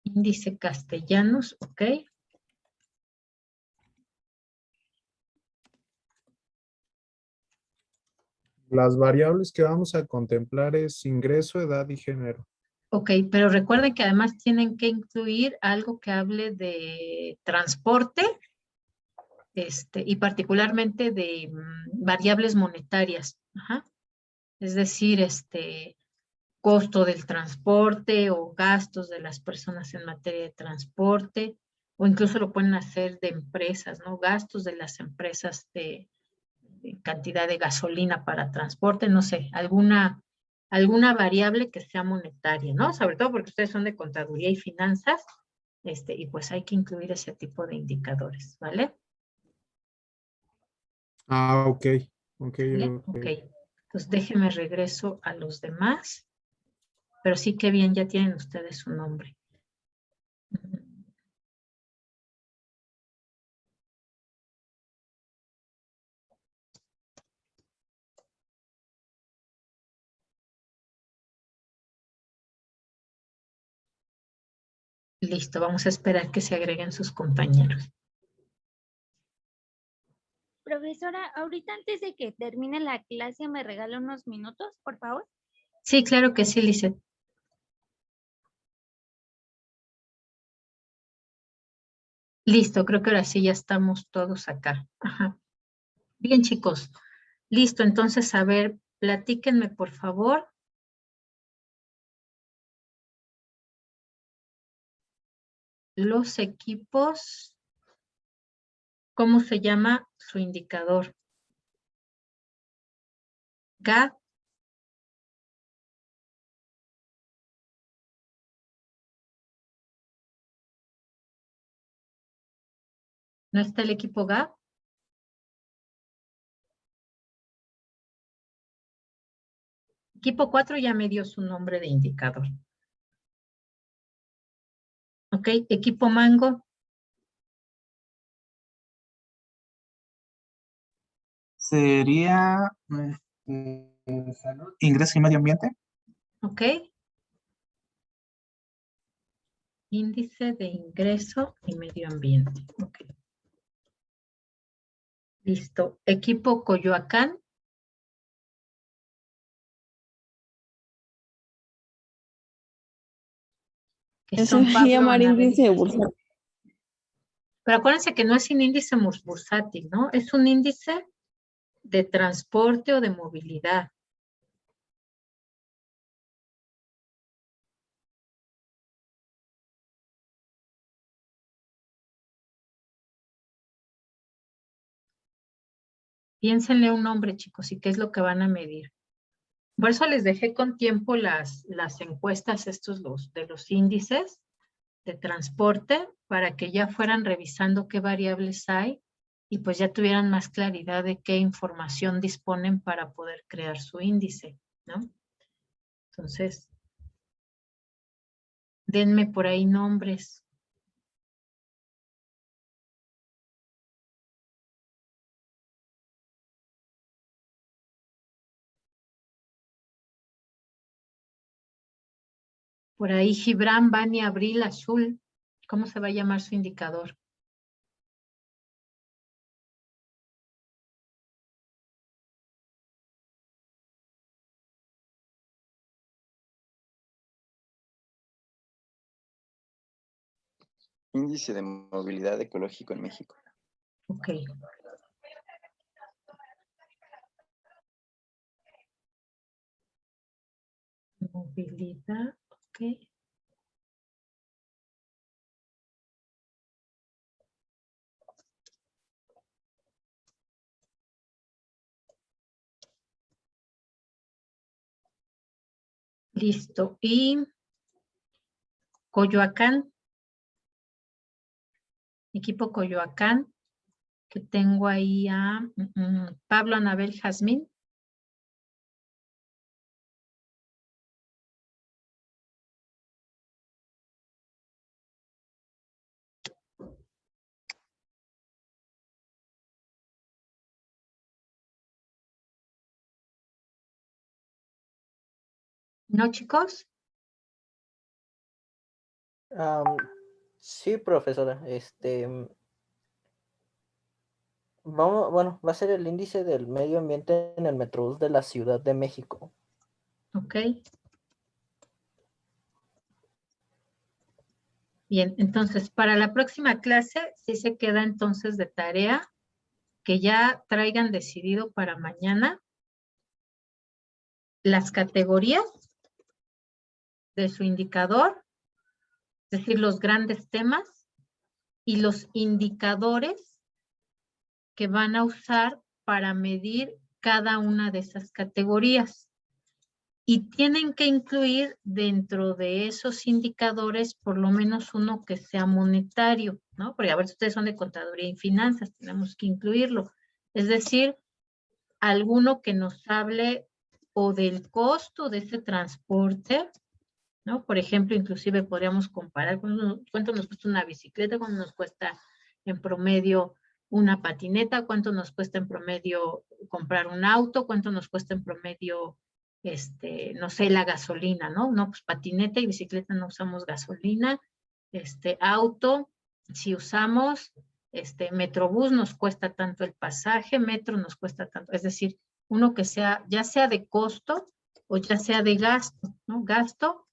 Índice castellanos, ok. Las variables que vamos a contemplar es ingreso, edad y género. Ok, pero recuerden que además tienen que incluir algo que hable de transporte, y particularmente de variables monetarias. Ajá. Es decir, costo del transporte o gastos de las personas en materia de transporte, o incluso lo pueden hacer de empresas, ¿no? Gastos de las empresas de cantidad de gasolina para transporte, no sé, alguna variable que sea monetaria, ¿no? Sobre todo porque ustedes son de contaduría y finanzas, y pues hay que incluir ese tipo de indicadores, ¿vale? Ah, ok. Ok, ¿Vale? ok. Ok. Entonces déjenme regreso a los demás, pero sí que bien, ya tienen ustedes su nombre. Listo, vamos a esperar que se agreguen sus compañeros. Profesora, ahorita antes de que termine la clase, ¿me regala unos minutos, por favor? Sí, claro que sí, Lisette. Listo, creo que ahora sí ya estamos todos acá. Ajá. Bien, chicos. Listo, entonces, a ver, platíquenme, por favor. Los equipos, ¿cómo se llama su indicador? GAD, ¿No está el equipo GAP? Equipo 4 ya me dio su nombre de indicador. Ok, equipo Mango. Sería ingreso y medio ambiente. Ok. Índice de ingreso y medio ambiente. Ok. Listo. Equipo Coyoacán. Que Ese son va a Pablo, llamar Anabel y índice Jasmine. bursátil. Pero acuérdense que no es un índice bursátil, ¿no? Es un índice de transporte o de movilidad. Piénsenle un nombre, chicos, y qué es lo que van a medir. Por eso les dejé con tiempo las encuestas de los índices de transporte para que ya fueran revisando qué variables hay y pues ya tuvieran más claridad de qué información disponen para poder crear su índice, ¿no? Entonces, denme por ahí nombres. Por ahí Gibran, Vani, Abril, Azul. ¿Cómo se va a llamar su indicador? Índice de movilidad ecológico en México. Ok. Movilidad, ok. Listo. Y Coyoacán. Equipo Coyoacán, que tengo ahí a Pablo, Anabel, Jazmín. ¿No, chicos? Sí, profesora. Bueno, va a ser el índice del medio ambiente en el Metrobús de la Ciudad de México. Ok. Bien, entonces para la próxima clase sí se queda entonces de tarea que ya traigan decidido para mañana las categorías de su indicador, es decir, los grandes temas y los indicadores que van a usar para medir cada una de esas categorías. Y tienen que incluir dentro de esos indicadores por lo menos uno que sea monetario, ¿no? Porque a ver si ustedes son de contaduría y finanzas, tenemos que incluirlo. Es decir, alguno que nos hable o del costo de ese transporte, ¿no? Por ejemplo, inclusive podríamos comparar cuánto nos cuesta una bicicleta, cuánto nos cuesta en promedio una patineta, cuánto nos cuesta en promedio comprar un auto, cuánto nos cuesta en promedio, no sé, la gasolina, ¿no? No, pues patineta y bicicleta no usamos gasolina, auto, si usamos, Metrobús nos cuesta tanto el pasaje, metro nos cuesta tanto, es decir, uno que sea, ya sea de costo o ya sea de gasto, ¿no? Gasto,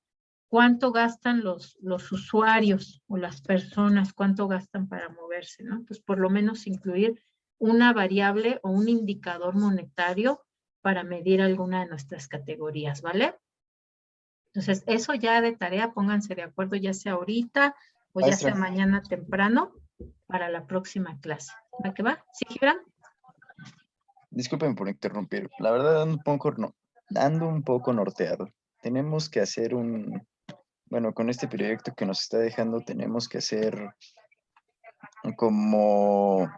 cuánto gastan los usuarios o las personas, cuánto gastan para moverse, ¿no? Pues por lo menos incluir una variable o un indicador monetario para medir alguna de nuestras categorías, ¿vale? Entonces, eso ya de tarea, pónganse de acuerdo, ya sea ahorita o ya sea mañana temprano para la próxima clase. ¿Va que va? ¿Sí, Gibran? Disculpen por interrumpir. La verdad ando un poco norteado. Tenemos que hacer bueno, con este proyecto que nos está dejando, tenemos que hacer como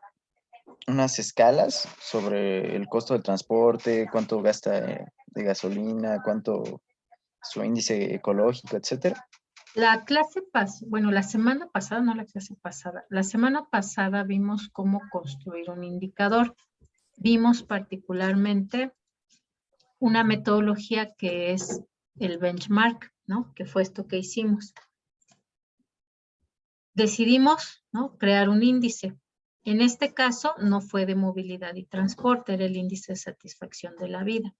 unas escalas sobre el costo del transporte, cuánto gasta de gasolina, cuánto su índice ecológico, etcétera. La clase bueno, la semana pasada, no la clase pasada, la semana pasada vimos cómo construir un indicador. Vimos particularmente una metodología que es el benchmark, ¿no? Que fue esto que hicimos. Decidimos, ¿no?, crear un índice. En este caso no fue de movilidad y transporte, era el índice de satisfacción de la vida.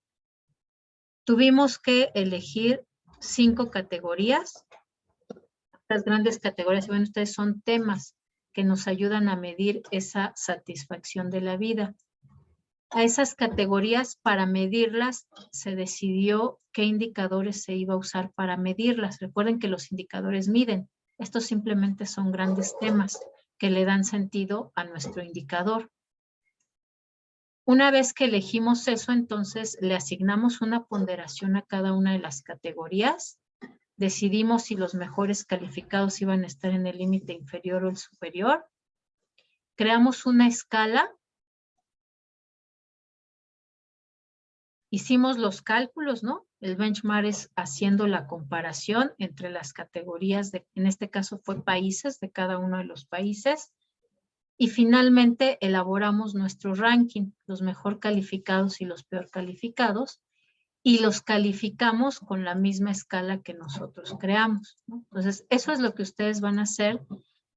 Tuvimos que elegir 5 categorías. Las grandes categorías, ven ustedes, son temas que nos ayudan a medir esa satisfacción de la vida. A esas categorías, para medirlas, se decidió qué indicadores se iba a usar para medirlas. Recuerden que los indicadores miden. Estos simplemente son grandes temas que le dan sentido a nuestro indicador. Una vez que elegimos eso, entonces le asignamos una ponderación a cada una de las categorías. Decidimos si los mejores calificados iban a estar en el límite inferior o el superior. Creamos una escala. Hicimos los cálculos, ¿no? El benchmark es haciendo la comparación entre las categorías en este caso fue países, de cada uno de los países. Y finalmente elaboramos nuestro ranking, los mejor calificados y los peor calificados. Y los calificamos con la misma escala que nosotros creamos, ¿no? Entonces, eso es lo que ustedes van a hacer,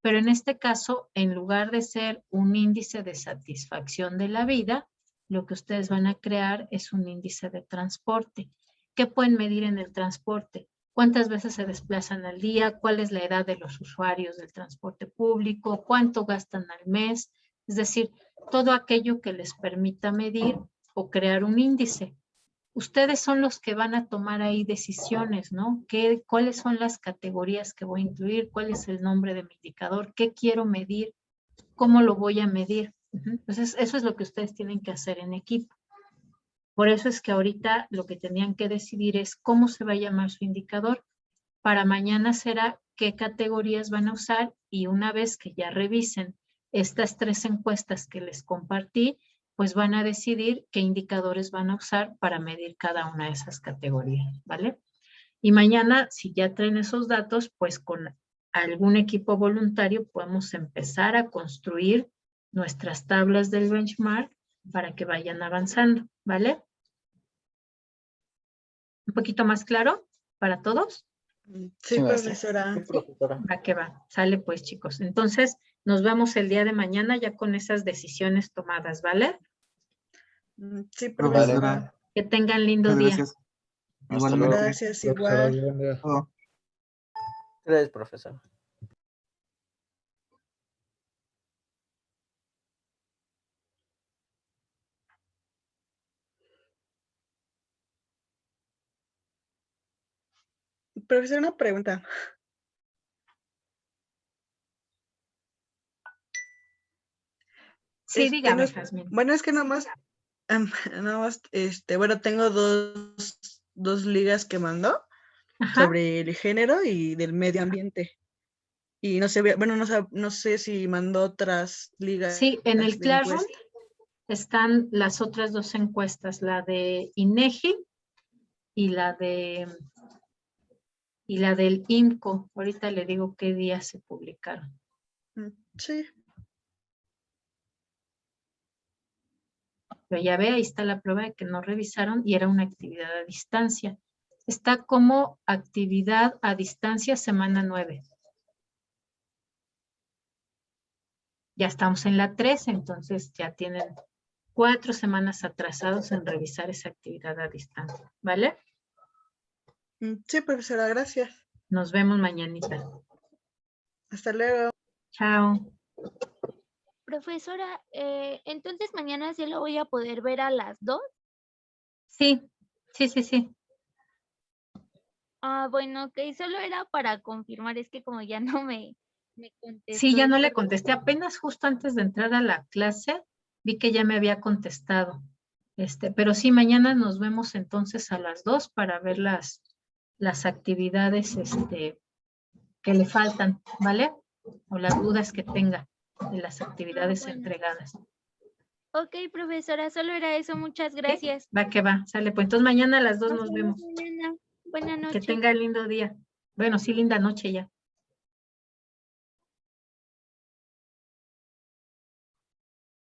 pero en este caso, en lugar de ser un índice de satisfacción de la vida, lo que ustedes van a crear es un índice de transporte. ¿Qué pueden medir en el transporte? ¿Cuántas veces se desplazan al día? ¿Cuál es la edad de los usuarios del transporte público? ¿Cuánto gastan al mes? Es decir, todo aquello que les permita medir o crear un índice. Ustedes son los que van a tomar ahí decisiones, ¿no? ¿Cuáles son las categorías que voy a incluir? ¿Cuál es el nombre de mi indicador? ¿Qué quiero medir? ¿Cómo lo voy a medir? Entonces, eso es lo que ustedes tienen que hacer en equipo. Por eso es que ahorita lo que tenían que decidir es cómo se va a llamar su indicador. Para mañana será qué categorías van a usar y una vez que ya revisen estas 3 encuestas que les compartí, pues van a decidir qué indicadores van a usar para medir cada una de esas categorías, ¿vale? Y mañana, si ya traen esos datos, pues con algún equipo voluntario podemos empezar a construir nuestras tablas del benchmark para que vayan avanzando, ¿vale? ¿Un poquito más claro para todos? Sí, profesora. Sí, profesora. Va que va. Sale pues, chicos. Entonces, nos vemos el día de mañana ya con esas decisiones tomadas, ¿vale? Sí, profesora. Que tengan lindo Muchas día. gracias. Hasta Igualmente. luego. Gracias, igual. Oh. Gracias, profesora. Profesora, una pregunta. Sí, dígame, no es- Jazmín. Bueno, es que nada más, bueno, tengo dos ligas que mandó Ajá. sobre el género y del medio ambiente. Y no sé, bueno, no sé si mandó otras ligas. Sí, en el de Classroom encuesta. están las otras 2 encuestas, la de INEGI y la del IMCO. Ahorita le digo qué día se publicaron. Sí. Pero ya ve, ahí está la prueba de que no revisaron y era una actividad a distancia. Está como actividad a distancia semana 9. Ya estamos en la 3, entonces ya tienen 4 semanas atrasados en revisar esa actividad a distancia, ¿vale? Sí, profesora, gracias. Nos vemos mañanita. Hasta luego. Chao. Profesora, entonces mañana sí lo voy a poder ver a las 2. Sí, sí. Ah, bueno, ok, solo era para confirmar, es que como ya no me contestó. Sí, ya no le contesté. Apenas justo antes de entrar a la clase, vi que ya me había contestado. Pero sí, mañana nos vemos entonces a las 2 para ver las actividades que le faltan, ¿vale? O las dudas que tenga. de las actividades bueno. entregadas. Ok, profesora, solo era eso. Muchas gracias. Va que va, sale. Pues entonces mañana a las 2 nos vemos. Mañana. Buenas Que noches. tenga lindo día. Bueno, sí, linda noche ya.